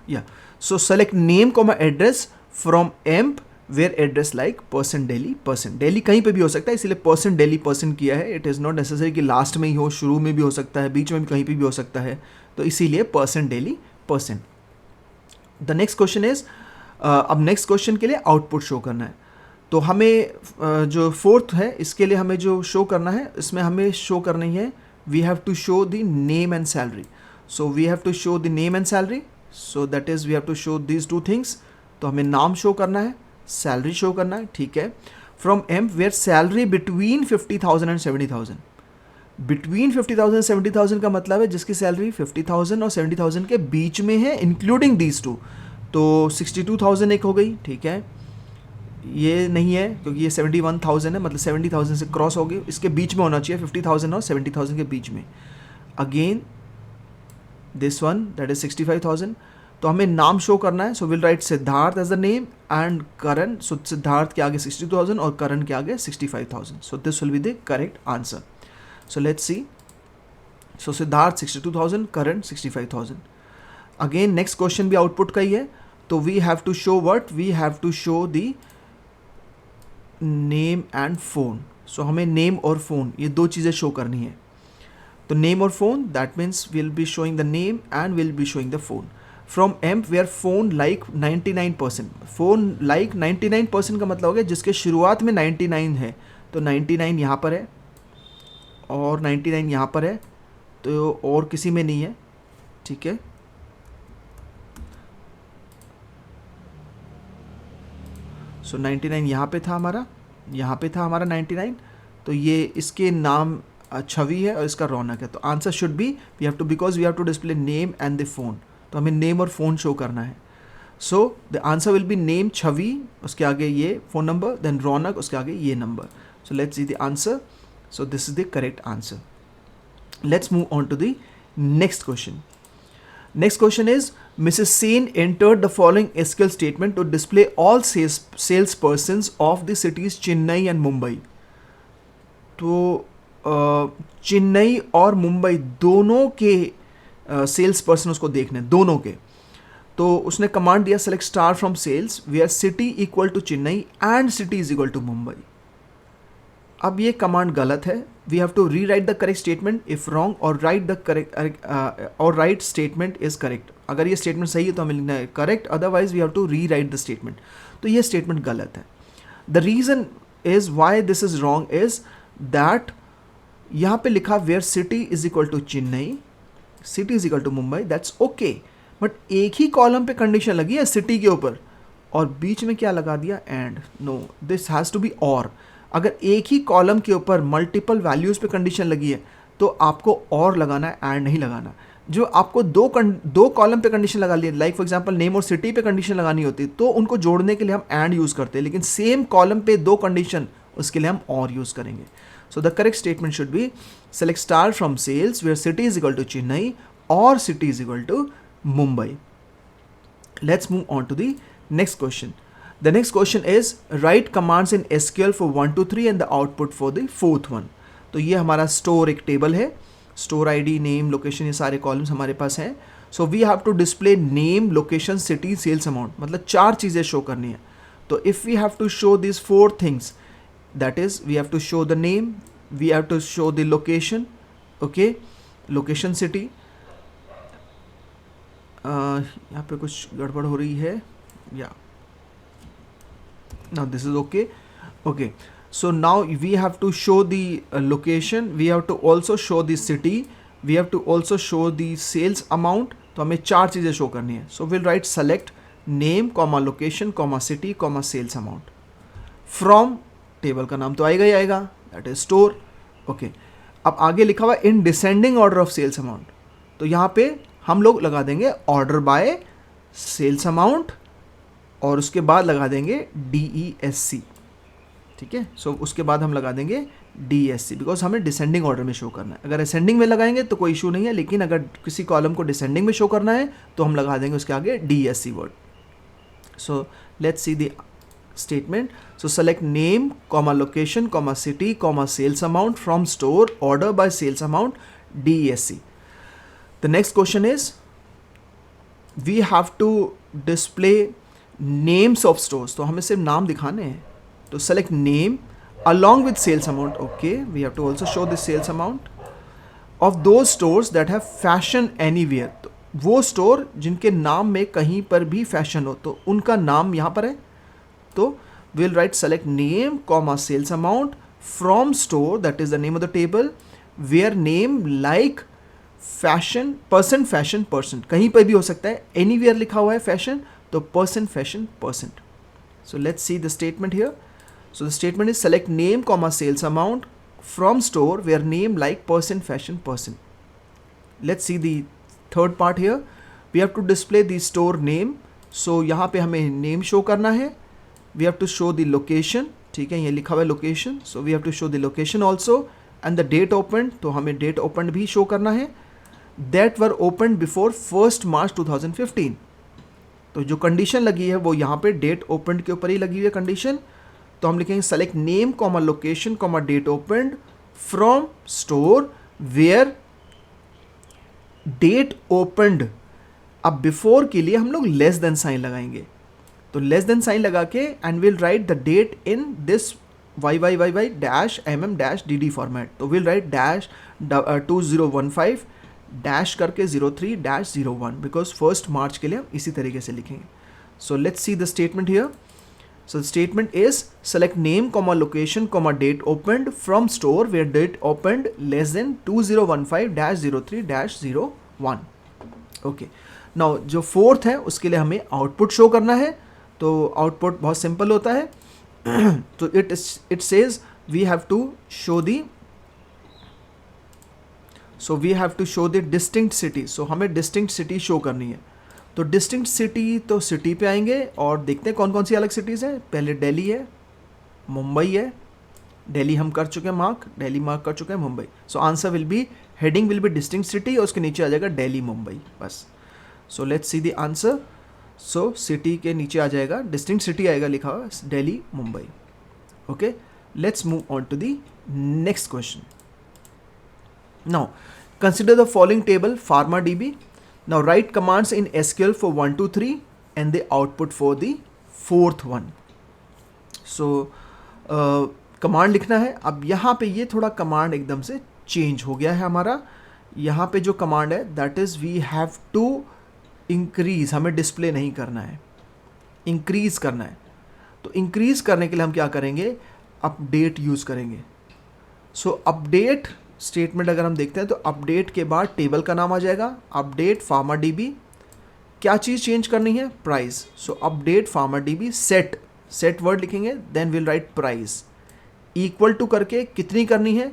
या so select name comma address from emp where address like percent Delhi percent. Delhi कहीं पे भी हो सकता है इसलिए परसेंट दिल्ली परसेंट किया है. इट इज़ नॉट नेसेसरी कि लास्ट में ही हो, शुरू में भी हो सकता है, बीच में भी कहीं पे भी हो सकता है. तो इसीलिए percent Delhi percent. The next question is अब नेक्स्ट क्वेश्चन के लिए आउटपुट शो करना है. तो हमें जो 4th है इसके लिए हमें जो शो करना है इसमें हमें शो करनी है we have to show the name and salary. So we have to show the name and salary. So that is we have to show these 2 things. तो हमें नाम शो करना है, सैलरी शो करना है. ठीक है. From emp where salary between 50,000 and 70,000. Between 50,000 and 70,000 का मतलब है जिसकी सैलरी 50,000 और 70,000 के बीच में है इंक्लूडिंग दीज 2. तो 62,000 एक हो गई. ठीक है. ये नहीं है क्योंकि ये 71,000 है, मतलब 70,000 से क्रॉस हो गई. इसके बीच में होना चाहिए 50,000 और 70,000 के बीच में. Again this one that is 65,000. तो हमें नाम शो करना है. So will write Siddharth as the name and Karan. So Siddharth के आगे 62,000 और करण के आगे 65,000. So this will be the correct answer. So let's see. So Siddharth 62,000, Karan 65,000. Again next question भी आउटपुट का ही है. तो we have to show what, we have to show the name and phone. So हमें नेम और फ़ोन ये दो चीज़ें शो करनी है. तो नेम और phone, that means will be showing the name and will be showing the phone. From emp where phone like 99%. Phone like 99% का मतलब हो गया जिसके शुरुआत में 99 है. तो 99 यहाँ पर है और 99 यहाँ पर है, तो और किसी में नहीं है. ठीक है, सो 99 यहाँ पे था हमारा, यहाँ पे था हमारा 99. तो ये इसके नाम छवि है और इसका रौनक है. तो answer should be we have to, because we have to display name and the phone. तो हमें नेम और फ़ोन शो करना है. So the answer will be name Chhavi, उसके आगे ये फ़ोन नंबर, देन रौनक, उसके आगे ये number. So let's see the answer. So this is the correct answer. Let's move on to the next question. Next question is, Mrs. Sen entered the following SQL statement to display all salespersons of the cities Chennai and Mumbai. तो चेन्नई और मुंबई दोनों के सेल्स पर्सन उसको देखने, दोनों के. तो उसने कमांड दिया select star from sales where city equal to Chennai and city is equal to Mumbai. अब ये कमांड गलत है. We have to rewrite the correct statement if wrong, और राइट द करेक्ट और राइट स्टेटमेंट इज करेक्ट. अगर ये स्टेटमेंट सही है तो हमें लिखना है correct, otherwise we have to rewrite the statement. तो ये स्टेटमेंट गलत है. The reason is why this is wrong is that यहाँ पे लिखा where city is equal to Chennai, city is equal to Mumbai, that's okay. But एक ही कॉलम पे कंडीशन लगी है सिटी के ऊपर और बीच में क्या लगा दिया and. No, this has to be or. अगर एक ही कॉलम के ऊपर मल्टीपल वैल्यूज़ पे कंडीशन लगी है तो आपको और लगाना है, एंड नहीं लगाना. जो आपको दो कॉलम पे कंडीशन लगा ली, लाइक फॉर एग्जांपल नेम और सिटी पे कंडीशन लगानी होती है तो उनको जोड़ने के लिए हम एंड यूज़ करते हैं, लेकिन सेम कॉलम पे दो कंडीशन, उसके लिए हम और यूज़ करेंगे. So the correct statement should be select star from sales where city is equal to Chennai or city is equal to Mumbai. Let's move on to the next question. The next question is write commands in SQL for 1 to 3 and the output for the fourth one. तो ये हमारा स्टोर एक टेबल है, स्टोर आईडी, नेम, लोकेशन, ये सारे कॉलम्स हमारे पास हैं. So we have to display name, location, city, sales amount, मतलब चार चीज़ें शो करनी है. तो if we have to show this four things, that is we have to show the name, we have to show the location, okay, location, city. यहाँ पे कुछ गड़बड़ हो रही है, या now this is okay. So now we have to show the location, we have to also show the city, we have to also show the sales amount. तो हमें चार चीज़ें शो करनी है. So we'll write select name, location, city, sales amount from table का नाम तो आएगा ही आएगा, that is store. okay. अब आगे लिखा हुआ in descending order of sales amount, तो यहाँ पे हम लोग लगा देंगे ऑर्डर बाय सेल्स अमाउंट और उसके बाद लगा देंगे DESC. ठीक है, सो उसके बाद हम लगा देंगे DESC बिकॉज हमें डिसेंडिंग ऑर्डर में शो करना है. अगर असेंडिंग में लगाएंगे तो कोई इशू नहीं है, लेकिन अगर किसी कॉलम को डिसेंडिंग में शो करना है तो हम लगा देंगे उसके आगे DESC word. So let's see the statement. So select name, location, city, sales amount from store, order by sales amount, DESC. The next question is we have to display names of stores. तो हमें सिर्फ नाम दिखाने हैं. तो select name along with sales amount. Okay, we have to also show the sales amount of those stores that have fashion anywhere. तो वो स्टोर जिनके नाम में कहीं पर भी फैशन हो तो उनका नाम यहाँ पर है. तो we'll write select name, sales amount from store, that is the name of the table, where name like fashion, person कहीं पर भी हो सकता है. एनीवेयर लिखा हुआ है फैशन, तो person, fashion, person. So let's see the statement here. So the statement is select name, sales amount from store where name like person, fashion, person. Let's see the third part here. We have to display the store name. So यहाँ पे हमें नेम शो करना है. We have to show the location. ठीक है, ये लिखा हुआ है location, so we have to show the location also. And the date open, तो हमें डेट ओपन भी शो करना है. That were opened before 1st March 2015. तो जो कंडीशन लगी है वो यहाँ पे डेट ओपनड के ऊपर ही लगी हुई है कंडीशन. तो हम लिखेंगे select name, location, date opened from store where date opened. अब बिफोर के लिए हम लोग लेस देन साइन लगाएंगे. तो लेस देन साइन लगा के and will write the date in this YYYY dash MM dash DD format, तो विल राइट डैश 2015 डैश करके 03 डैश 01 बिकॉज 1 मार्च के लिए हम इसी तरीके से लिखेंगे. सो let's see the statement here. So the statement is select name, comma location, comma date opened from store where date opened less than 2015-03-01. Okay. Now जो फोर्थ है उसके लिए हमें आउटपुट शो करना है. तो आउटपुट बहुत सिंपल होता है. तो it says we have to show the distinct city. So हमें distinct city शो करनी है. तो डिस्टिंक्ट सिटी, तो सिटी पे आएंगे और देखते हैं कौन कौन सी अलग सिटीज़ हैं. पहले दिल्ली है, मुंबई है. दिल्ली हम कर चुके हैं मार्क, दिल्ली मार्क कर चुके हैं, Mumbai. So answer will be, heading will be distinct city और उसके नीचे आ जाएगा दिल्ली मुंबई बस. So let's see the answer. सो सिटी के नीचे आ जाएगा डिस्टिंक्ट सिटी आएगा लिखा हुआ Delhi Mumbai. Okay, let's move on to the next question. Now consider the following table pharma DB. Now write commands in SQL for 1 to 3 and the output for the fourth one. So command लिखना है. अब यहाँ पे ये थोड़ा कमांड एकदम से चेंज हो गया है हमारा. यहाँ पे जो कमांड है that is we have to increase, हमें डिस्प्ले नहीं करना है, इंक्रीज़ करना है. तो इंक्रीज़ करने के लिए हम क्या करेंगे, अपडेट यूज़ करेंगे. सो अपडेट स्टेटमेंट अगर हम देखते हैं तो अपडेट के बाद टेबल का नाम आ जाएगा, अपडेट फार्मा डीबी. क्या चीज़ चेंज करनी है, price. So update pharma DB set word लिखेंगे, then will write price equal to करके कितनी करनी है,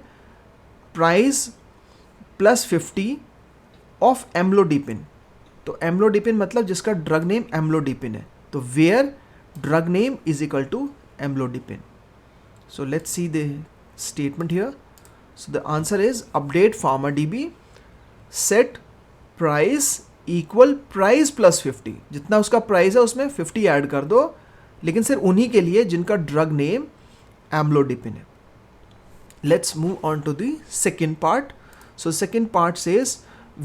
प्राइस प्लस 50 ऑफ एम्लोडिपिन. तो एम्लोडिपिन मतलब जिसका ड्रग नेम एम्लोडिपिन है. तो where drug name is equal to amlodipine. So let's see the statement here. So the answer is update pharma DB set price equal price plus 50. जितना उसका प्राइस है उसमें 50 ऐड कर दो, लेकिन सिर्फ उन्हीं के लिए जिनका ड्रग नेम एम्लोडिपिन है. Let's move on to the second part. So second part says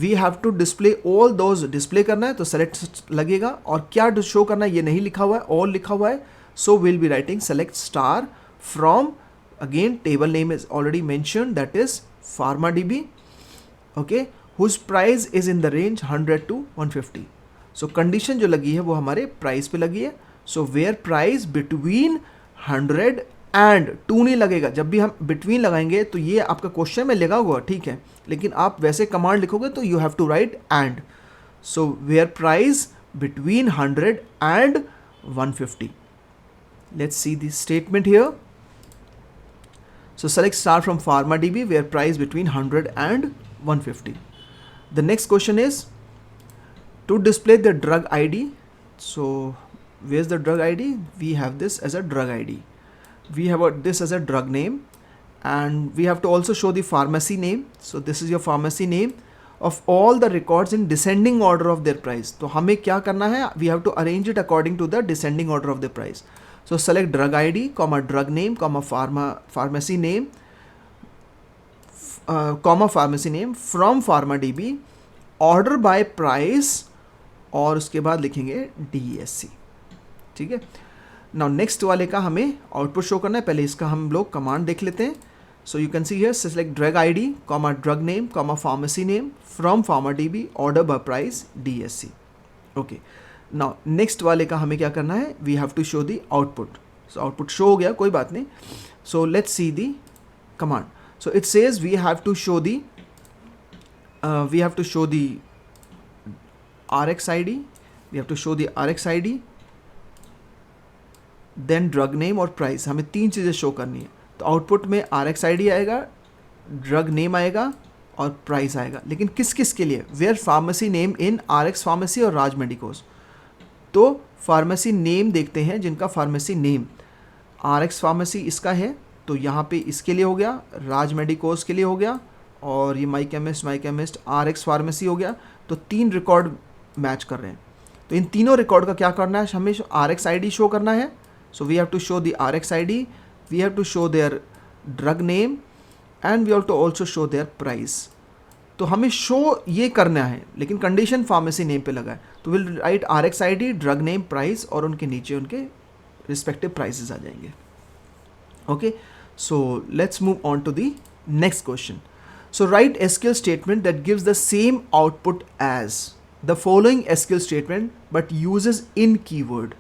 we have to display all those. Display करना है तो select लगेगा, और क्या शो करना है ये नहीं लिखा हुआ है, all लिखा हुआ है. So we'll be writing select star from, again table name is already mentioned, that is PharmaDB, okay, whose price is in the range 100 to 150. so condition जो लगी है वो हमारे प्राइस पे लगी है. so where price between 100 and 2 नहीं लगेगा. जब भी हम between लगाएंगे तो ये आपका क्वेश्चन में लगा हुआ ठीक है, लेकिन आप वैसे कमांड लिखोगे तो you have to write and. so where price between 100 and 150. let's see the statement here. So select star from PharmaDB where price between 100 and 150. The next question is to display the drug ID. So where's the drug ID? We have this as a drug ID. We have this as a drug name, and we have to also show the pharmacy name. So this is your pharmacy name of all the records in descending order of their price. तो हमें क्या करना है? We have to arrange it according to the descending order of the price. So select drug ID, comma drug name, comma pharmacy name, comma pharmacy name from PharmaDB, order by price, और उसके बाद लिखेंगे DESC. ठीक है. Now next वाले का हमें आउटपुट शो करना है. पहले इसका हम लोग कमांड देख लेते हैं. So you can see here select drug ID, comma drug name, comma pharmacy name from PharmaDB, order by price, DESC. Okay. Now next वाले का हमें क्या करना है, we have to show the output. So output show हो गया, कोई बात नहीं. So let's see the command. So it says we have to show the RX ID, we have to show the RX ID, then drug name और प्राइस. हमें 3 चीज़ें शो करनी है. तो आउटपुट में RX ID आएगा, ड्रग नेम आएगा और प्राइस आएगा. लेकिन किस किस के लिए, where pharmacy name in RX pharmacy और राज मेडिकोज. तो फार्मेसी नेम देखते हैं जिनका फार्मेसी नेम RX फार्मेसी इसका है, तो यहाँ पे इसके लिए हो गया, राज मेडिकोज के लिए हो गया, और ये माई केमिस्ट RX फार्मेसी हो गया. तो 3 रिकॉर्ड मैच कर रहे हैं. तो इन तीनों रिकॉर्ड का क्या करना है, हमें RX ID शो करना है. So we have to show the RX ID, we have to show their drug name, and we have to also show their price. तो हमें शो ये करना है, लेकिन कंडीशन फार्मेसी नेम पे लगा है. तो will right RX ID, drug name, price, और उनके नीचे उनके रिस्पेक्टिव प्राइसेस आ जाएंगे. Okay, so let's move on to the next question. So write SQL statement that gives the same output as the following SQL statement but uses in keyword.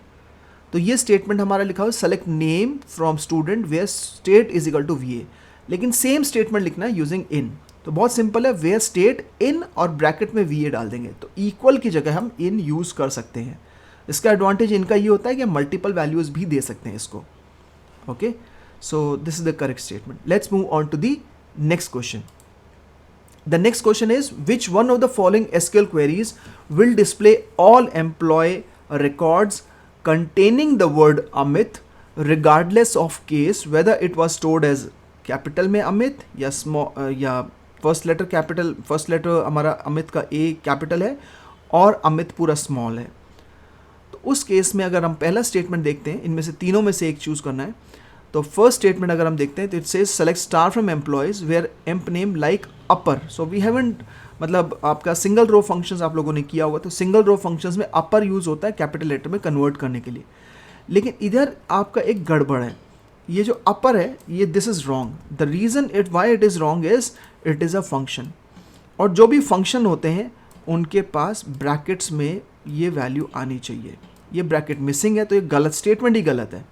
तो ये स्टेटमेंट हमारा लिखा हो select name from student where state is equal to VA, लेकिन सेम स्टेटमेंट लिखना है यूजिंग इन. तो बहुत सिंपल है, वेयर स्टेट इन और ब्रैकेट में VA डाल देंगे. तो इक्वल की जगह हम इन यूज़ कर सकते हैं. इसका एडवांटेज इनका ये होता है कि मल्टीपल वैल्यूज़ भी दे सकते हैं इसको. Okay, so this is the correct statement. Let's move on to the next question. The next question is, which one of the following SQL queries will display all employee records containing the word Amit regardless of case whether it was stored as capital में अमित या small या first letter capital, first letter हमारा अमित का A कैपिटल है और अमित पूरा स्मॉल है. तो उस केस में अगर हम पहला स्टेटमेंट देखते हैं, इनमें से तीनों में से एक चूज़ करना है. तो फर्स्ट स्टेटमेंट अगर हम देखते हैं तो it says select star from employees where emp name like upper. So we haven't, मतलब आपका सिंगल रो फंक्शंस आप लोगों ने किया होगा, तो सिंगल रो फंक्शंस में अपर यूज़ होता है कैपिटल लेटर में कन्वर्ट करने के लिए. लेकिन इधर आपका एक गड़बड़ है. ये जो अपर है ये this is wrong. The reason it why it is wrong is it is a function, और जो भी फंक्शन होते हैं उनके पास ब्रैकेट्स में ये वैल्यू आनी चाहिए. ये ब्रैकेट मिसिंग है तो ये गलत, स्टेटमेंट ही गलत है.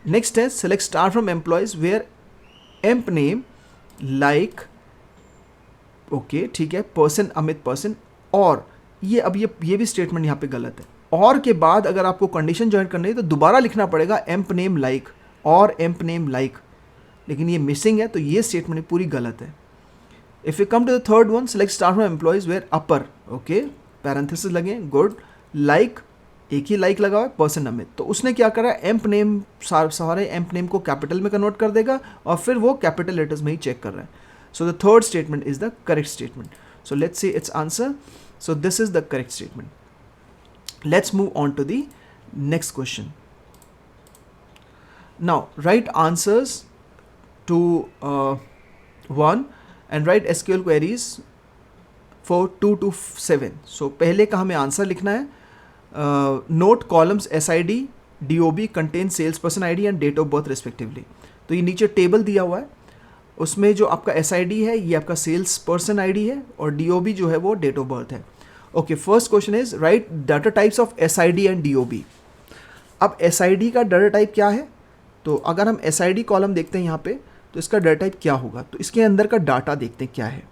नेक्स्ट है select star from employees where emp name like, okay ठीक है, पर्सन अमित पर्सन. और ये अब ये भी स्टेटमेंट यहाँ पे गलत है. और के बाद अगर आपको कंडीशन ज्वाइन करनी है तो दोबारा लिखना पड़ेगा एम्प नेम लाइक और एम्प नेम लाइक, लेकिन ये मिसिंग है तो ये स्टेटमेंट पूरी गलत है. If you come to the third one, select star from employees where upper, okay parenthesis लगे, गुड, लाइक एक ही लाइक लगा हुआ है, पर्सन अमित. तो उसने क्या करा, एम्प नेम सारे एम्प नेम को कैपिटल में कन्वर्ट कर देगा और फिर वो कैपिटल लेटर्स में ही चेक कर रहा है. So the third statement is the correct statement. So let's see its answer. So this is the correct statement. Let's move on to the next question. Now write answers to 1 and write SQL queries for 2 to 7. So पहले का हमें आंसर लिखना है. Note columns SID DOB contain sales person ID and date of birth respectively. तो ये नीचे टेबल दिया हुआ है, उसमें जो आपका SID है ये आपका सेल्स पर्सन ID है और DOB जो है वो डेट ऑफ बर्थ है. Okay, first question is right data types of SID and DOB. अब SID का डाटा टाइप क्या है, तो अगर हम SID कॉलम देखते हैं यहाँ पे तो इसका डाटा टाइप क्या होगा, तो इसके अंदर का डाटा देखते हैं क्या है.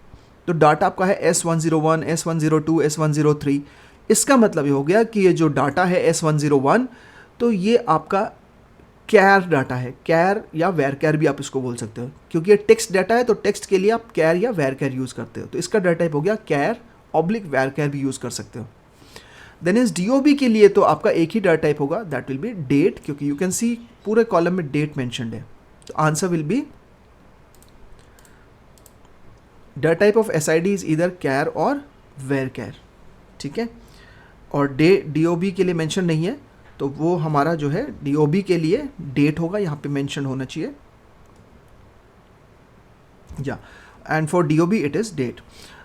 तो डाटा आपका है S101, S102, S103. इसका मतलब ये हो गया कि ये जो डाटा है S101 तो ये आपका कैर डाटा है. कैर या वेर कैर भी आप इसको बोल सकते हो, क्योंकि ये टेक्स्ट डाटा है तो टेक्स्ट के लिए आप कैर या वेर कैर यूज़ करते हो. तो इसका डाटा टाइप हो गया कैर ऑब्लिक वेर कैर भी यूज़ कर सकते हो. देन इस DOB के लिए तो आपका एक ही डाटा टाइप होगा, दैट विल बी डेट, क्योंकि यू कैन सी पूरे कॉलम में डेट मैंशनड है. तो answer will B data type of SID is इधर कैर और वेर कैर. ठीक है, और DOB के लिए मेंशन नहीं है तो वो हमारा जो है DOB के लिए डेट होगा, यहाँ पे मेंशन होना चाहिए. या and for DOB it is date.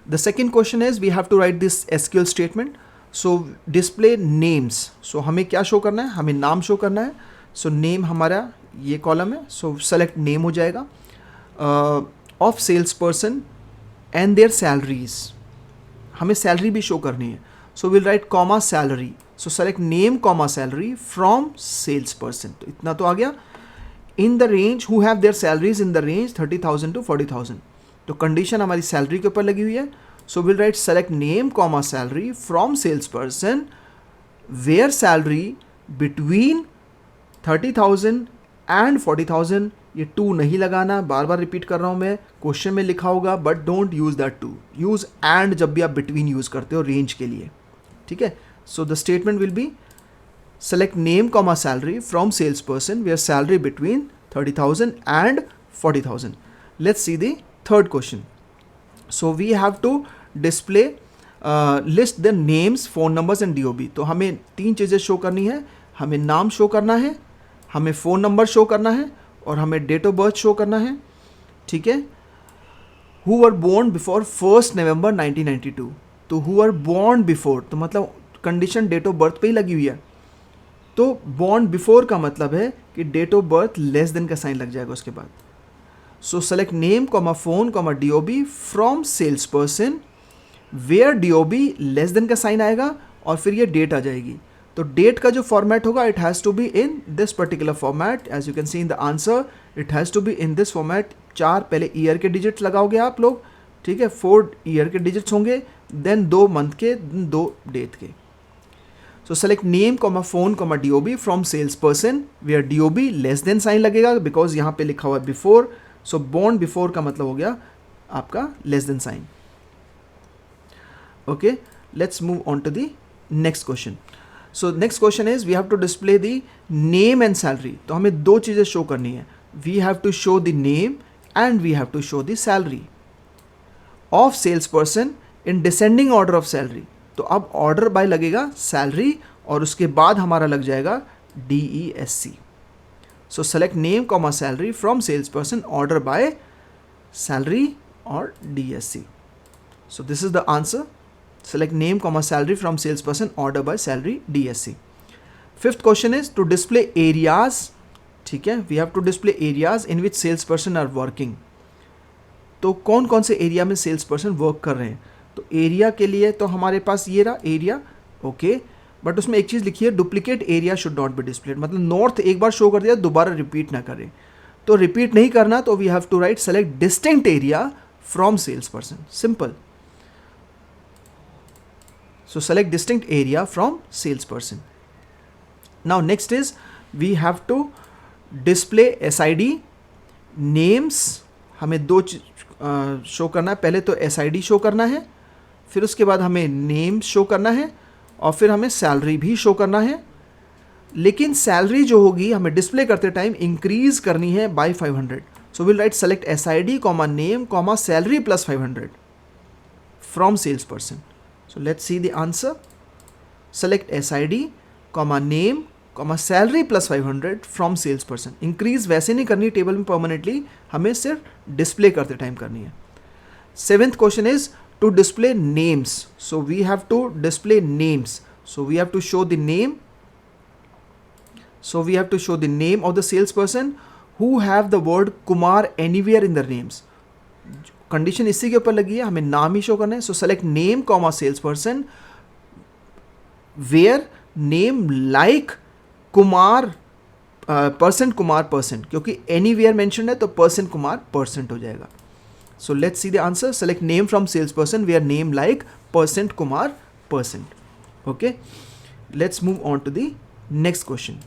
The second question is we have to write this SQL statement. So display names. So हमें क्या शो करना है, हमें नाम शो करना है. सो नेम हमारा ये कॉलम है, सो सेलेक्ट नेम हो जाएगा. Of sales person and their salaries, हमें सैलरी भी शो करनी है. So will write comma salary. So select name comma salary from sales person. तो इतना तो आ गया. In the range who have their salaries in the range 30,000 to 40,000. तो कंडीशन हमारी सैलरी के ऊपर लगी हुई है. So will write select name comma salary from sales person where salary between 30,000 and 40,000. ये टू नहीं लगाना, बार बार रिपीट कर रहा हूँ मैं, क्वेश्चन में लिखा होगा, but don't use that to. Use and जब भी आप बिटवीन यूज़ करते हो रेंज के लिए. ठीक है, so the statement will be select name comma salary from sales person where salary between 30,000 and 40,000. Let's see the third question. So we have to display list the names, phone numbers and DOB. तो हमें तीन चीज़ें शो करनी है. हमें नाम शो करना है, हमें फ़ोन नंबर शो करना है और हमें डेट ऑफ बर्थ शो करना है. ठीक है, हु वर बोर्न बिफोर 1 नवंबर 1992. तो हु वर बोर्न बिफोर तो मतलब कंडीशन डेट ऑफ बर्थ पे ही लगी हुई है. तो बॉर्न बिफोर का मतलब है कि date of birth less than का साइन लग जाएगा उसके बाद. So select name comma phone comma DOB from sales person where DOB less than का साइन आएगा और फिर ये डेट आ जाएगी. तो डेट का जो फॉर्मेट होगा it has to be in this particular format. As you can see in the answer it has to be in this format. 4 पहले ईयर के डिजिट्स लगाओगे आप लोग, ठीक है, 4 ईयर के डिजिट्स होंगे, देन 2 मंथ के, 2 डेट के. So select name comma phone comma DOB from sales person where DOB less than sign लगेगा बिकॉज यहाँ पे लिखा हुआ है बिफोर. सो बॉर्न बिफोर का मतलब हो गया आपका less than sign. Okay, let's move on to the next question. So next question is we have to display the name and salary. तो हमें 2 चीज़ें शो करनी है. We have to show the name and we have to show the salary of sales person in descending order of salary. तो अब ऑर्डर बाय लगेगा सैलरी और उसके बाद हमारा लग जाएगा DESC. So select name comma salary from sales person order by salary और DSC. So this is the answer. Select name comma salary from salesperson order by salary DSC. Fifth question is to display areas. ठीक है, we have to display areas in which salesperson are working. तो कौन कौन से एरिया में सेल्स वर्क कर रहे हैं. तो एरिया के लिए तो हमारे पास ये रहा एरिया. ओके, बट उसमें एक चीज़ लिखी है duplicate area should not be displayed. मतलब नॉर्थ एक बार शो कर दिया दोबारा रिपीट ना करें. तो रिपीट नहीं करना तो we have to write select distinct area from sales person. Simple. So select distinct area from salesperson. Now next is we have to display SID names. हमें 2 शो करना है. पहले तो SID शो करना है, फिर उसके बाद हमें नेम शो करना है और फिर हमें सैलरी भी शो करना है. लेकिन सैलरी जो होगी हमें डिस्प्ले करते टाइम इंक्रीज करनी है by 500. So will write select SID comma name comma salary plus 500 from sales person. So let's see the answer. Select SID, name, salary plus 500 from salesperson. Increase वैसे नहीं करनी टेबल में permanently, हमें सिर्फ डिस्प्ले करते टाइम करनी है. 7th question is to display names. So we have to display names. So we have to show the name. So we have to show the name of the salesperson who have the word Kumar anywhere in their names. Condition इसी के ऊपर लगी है, हमें नाम ही शो करना है. So select name comma sales person where name like Kumar percent Kumar percent, क्योंकि एनीवेयर मेंशन है तो परसेंट कुमार परसेंट हो जाएगा. So let's see the answer. Select name from sales person where name like percent Kumar percent. Okay, let's move on to the next question.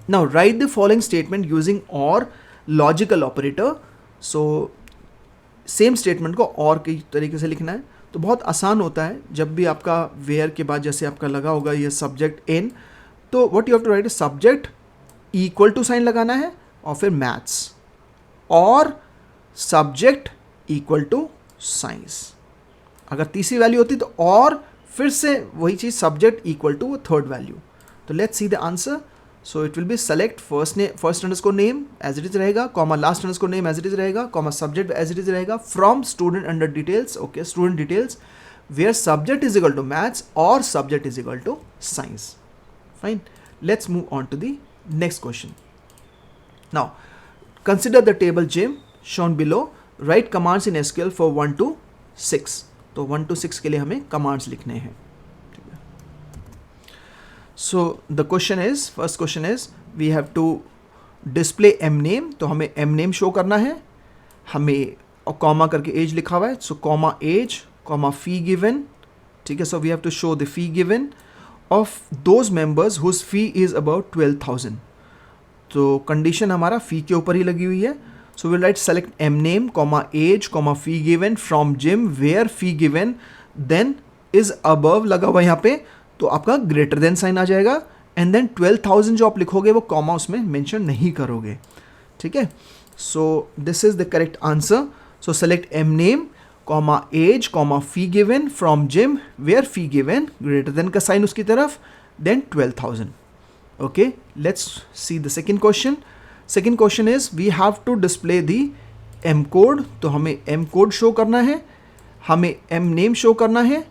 Now write the following statement using or logical operator. So same statement को और कई तरीके से लिखना है. तो बहुत आसान होता है. जब भी आपका वेयर के बाद जैसे आपका लगा होगा ये सब्जेक्ट इन, तो what you have to write subject equal to sign लगाना है और फिर maths or subject equal to science. अगर तीसरी वैल्यू होती तो और फिर से वही चीज़ subject equal to third value. तो let's see the answer. So it will be select first underscore name as it is रहेगा, comma last underscore name as it is रहेगा, comma subject as it is रहेगा, from student under details. Okay, student details where subject is equal to maths or subject is equal to science. Fine, let's move on to the next question. Now consider the table gym shown below. Write commands in SQL for 1 to 6. तो 1 to 6 के लिए हमें कमांड्स लिखने हैं. So the question is, first question is we have to display m name. तो हमें m name शो करना है. हमें कॉमा करके एज लिखा हुआ है. So comma age comma fee given. ठीक है, so we have to show the fee given of those members whose fee is about 12,000. तो कंडीशन हमारा फी के ऊपर ही लगी हुई है. So will write select m name comma age comma fee given from gym where fee given then is above लगा हुआ यहाँ पे, तो आपका ग्रेटर देन साइन आ जाएगा. एंड देन 12,000 जो आप लिखोगे वो कॉमा उसमें मेंशन नहीं करोगे. ठीक है, so this is the correct answer. So select m name comma age comma fee given from gym where fee given greater than का साइन उसकी तरफ, then 12,000. Okay, let's see the second question. Second question is we have to display the m code. तो हमें m कोड शो करना है, हमें m नेम शो करना है,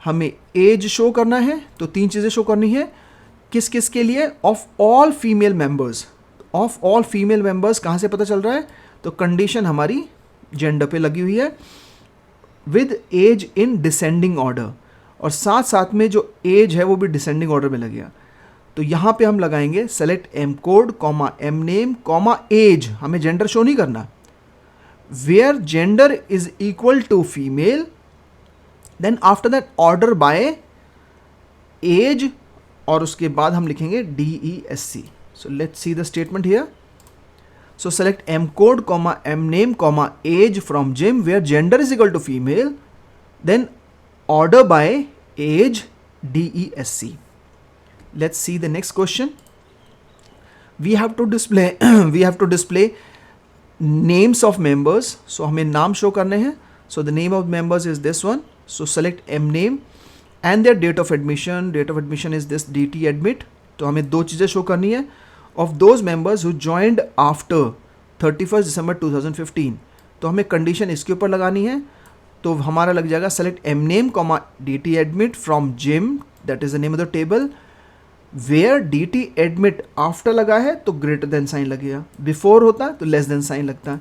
हमें एज शो करना है. तो 3 चीज़ें शो करनी है. किस किस के लिए? Of all female members. Of all female members कहाँ से पता चल रहा है? तो कंडीशन हमारी जेंडर पे लगी हुई है, with age in descending order, और साथ साथ में जो एज है वो भी डिसेंडिंग ऑर्डर में लगेगा. तो यहाँ पे हम लगाएंगे select M code comma M name comma age. हमें जेंडर शो नहीं करना. Where gender is equal to female, then after that order by age, और उसके बाद हम लिखेंगे DESC. So let's see the statement here. So select M code comma M name comma age from Jim where gender is equal to female, then order by age DESC. Let's see the next question. We have to display names of members. So हमें नाम show करने हैं. So the name of members is this one. So select M name and their date of admission. Date of admission is this DT admit. तो हमें दो चीज़ें show करनी है. Of those members who joined after 31st December 2015. तो हमें कंडीशन इसके ऊपर लगानी है. तो हमारा लग जाएगा select M name comma DT admit from Jim, that is the name of the table, where DT admit after लगा है तो ग्रेटर देन साइन लगेगा, बिफोर होता है तो लेस देन साइन लगता है,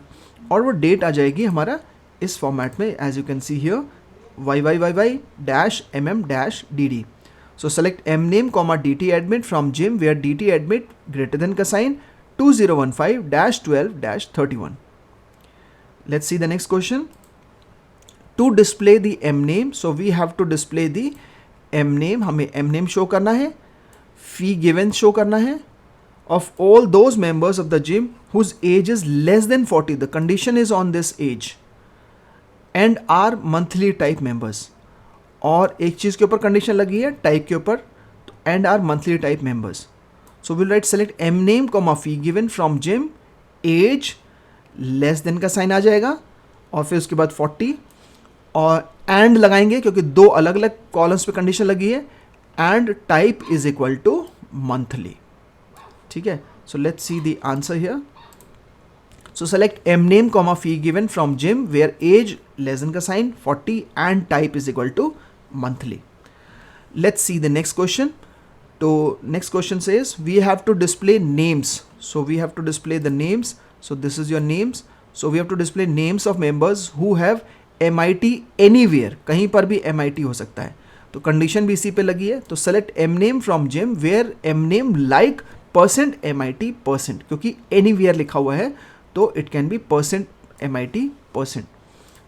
और वो डेट आ जाएगी हमारा इस फॉर्मेट में, as you can see here YYYY-MM-DD. So select M name comma DT admit from Jim where DT admit greater than का sign 2015-12-31. Let's see the next question. To display the M name, so we have to display the M name. हमें M name show करना है, fee given show करना है, of all those members of the gym whose age is less than 40. The condition is on this age and are monthly type members. और एक चीज़ के ऊपर कंडीशन लगी है टाइप के ऊपर, and are monthly type members. So will write select M name comma fee given from gym, age less than का साइन आ जाएगा, और फिर उसके बाद 40, और एंड लगाएंगे क्योंकि दो अलग अलग कॉलम्स पे कंडीशन लगी है, and type is equal to monthly. ठीक है. So let's see the answer here. So select M name comma fee given from Jim where age less than का sign 40 and type is equal to monthly. Let's see the next question. So next question says we have to display names. So we have to display the names. So this is your names. So we have to display names of members who have MIT anywhere. कहीं पर भी MIT हो सकता है. तो कंडीशन भी इसी पे लगी है. तो select M name from Jim where M name like % MIT %, क्योंकि anywhere लिखा हुआ है तो it can be % MIT %.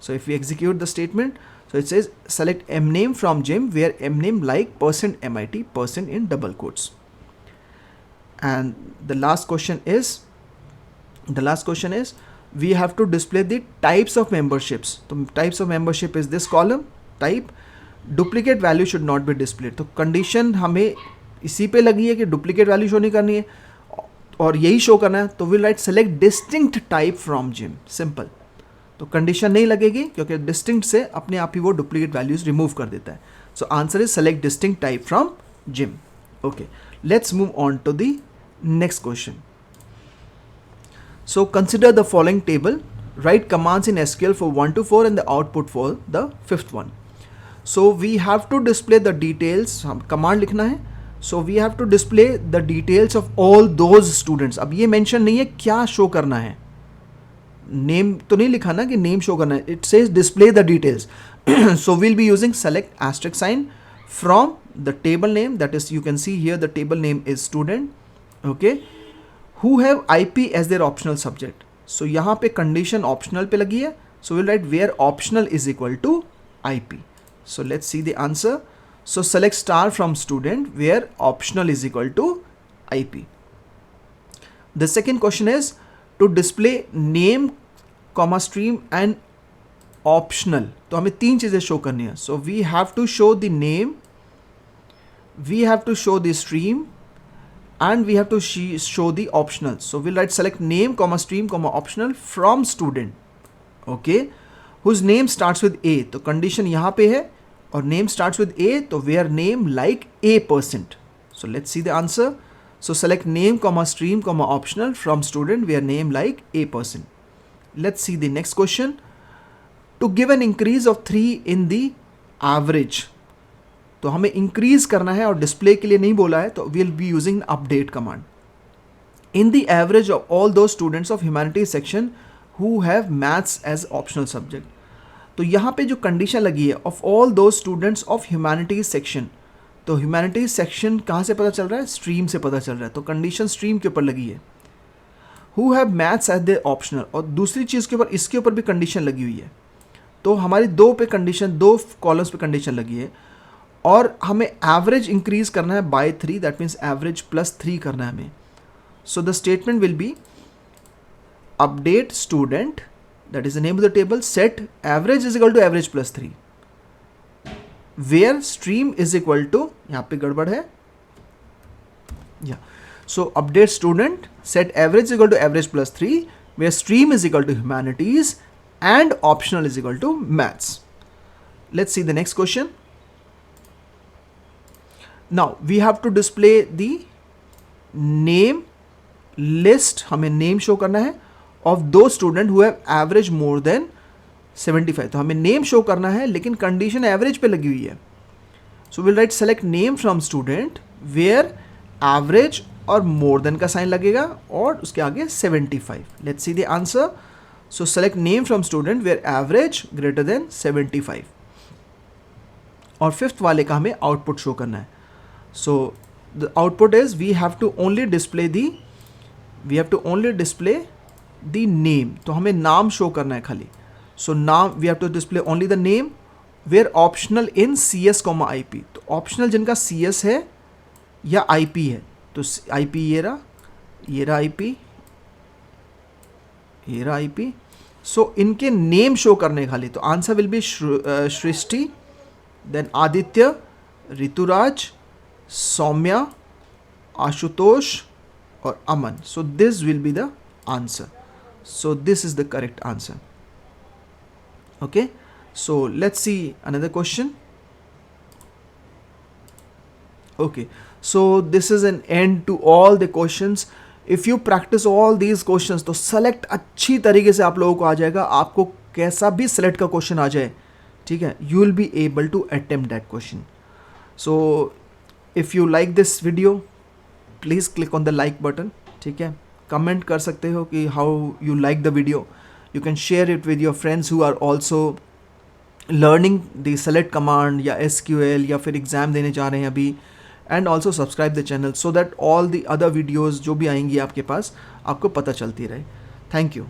So if we execute the statement, so it says select M name from Jim where M name like % MIT % in double quotes. And the last question is we have to display the types of memberships. So types of membership is this column type. Duplicate value should not be displayed. तो condition हमें इसी पे लगी है कि duplicate value शो नहीं करनी है और यही शो करना है. तो will write select distinct type from gym. Simple. तो कंडीशन नहीं लगेगी क्योंकि डिस्टिंक्ट से अपने आप ही वो डुप्लीकेट वैल्यूज रिमूव कर देता है. So answer is select distinct type from gym. Okay, let's move on to the next question. So consider the following table. Write commands in SQL for 1 to 4 and the output for the 5th one. So we have to display the details. हम कमांड लिखना है. So we have to display the details of all those students. अब ये मेंशन नहीं है क्या शो करना है. नेम तो नहीं लिखा ना कि नेम शो करना है. It says display the details. So we'll be using select asterisk sign from the table name. That is, you can see here the table name is student. Okay, who have IP as their optional subject. So यहाँ पे condition optional पे लगी है. So we'll write where optional is equal to IP. So let's see the answer. So select star from student where optional is equal to IP. The second question is to display name, comma stream and optional. तो हमें तीन चीजें शो करनी है. So we have to show the name, we have to show the stream and we have to show the optional. So we'll write select name, comma stream, comma optional from student. Okay, whose name starts with A. तो condition यहाँ पे है और name starts with A, तो where name like A%. So let's see the answer. So select name, comma stream, comma optional from student where name like A%. Let's see the next question. To give an increase of 3 in the average. तो हमें इंक्रीज करना है और डिस्प्ले के लिए नहीं बोला है, तो will be using update command. In the average of all the students of humanities section who have maths as optional subject. तो यहाँ पे जो कंडीशन लगी है, of all the students of humanities section, तो ह्यूमैनिटीज सेक्शन कहाँ से पता चल रहा है? स्ट्रीम से पता चल रहा है. तो कंडीशन स्ट्रीम के ऊपर लगी है. Who have maths as the optional, और दूसरी चीज़ के ऊपर, इसके ऊपर भी कंडीशन लगी हुई है. तो हमारी दो पे कंडीशन, दो कॉलम्स पे कंडीशन लगी है, और हमें एवरेज इंक्रीज करना है by 3, that means average plus 3 करना है हमें. So the statement will be update student, that is the name of the table, set average is equal to average plus 3, where stream is equal to, यहाँ पे गड़बड़ है, या so update student, set average is equal to average plus 3, where stream is equal to humanities and optional is equal to maths. Let's see the next question. Now we have to display the name list, हमें name show करना है of those student who have average more than 75. तो हमें name show करना है, लेकिन condition average पे लगी हुई है. So we'll write select name from student where average और मोर देन का साइन लगेगा और उसके आगे 75. Let's see the answer. So select name from student where average greater than 75, और फिफ्थ वाले का हमें आउटपुट शो करना है. So the output is we have to only display the name. तो हमें नाम शो करना है खाली. सो नाम we have to display only the name where optional in CS, IP. तो ऑप्शनल जिनका CS है या IP है, तो IP ये रहा IP. सो इनके नेम शो करने खाली. तो answer will be Srishti, then Aditya, Rituraj, Saumya, Ashutosh और Aman. So this will be the answer. So this is the correct answer. Okay, so let's see another question. Okay, so this is an end to all the questions. If you practice all these questions, तो select अच्छी तरीके से आप लोगों को आ जाएगा. आपको कैसा भी select का क्वेश्चन आ जाए, ठीक है, you will be able to attempt that question. So if you like this video, please click on the like button. ठीक है, comment कर सकते हो कि how you like the video. You can share it with your friends who are also learning the select command या SQL या फिर एग्ज़ाम देने जा रहे हैं अभी. And also subscribe the channel so that all the other videos जो भी आएंगी आपके पास आपको पता चलती रहे. Thank you.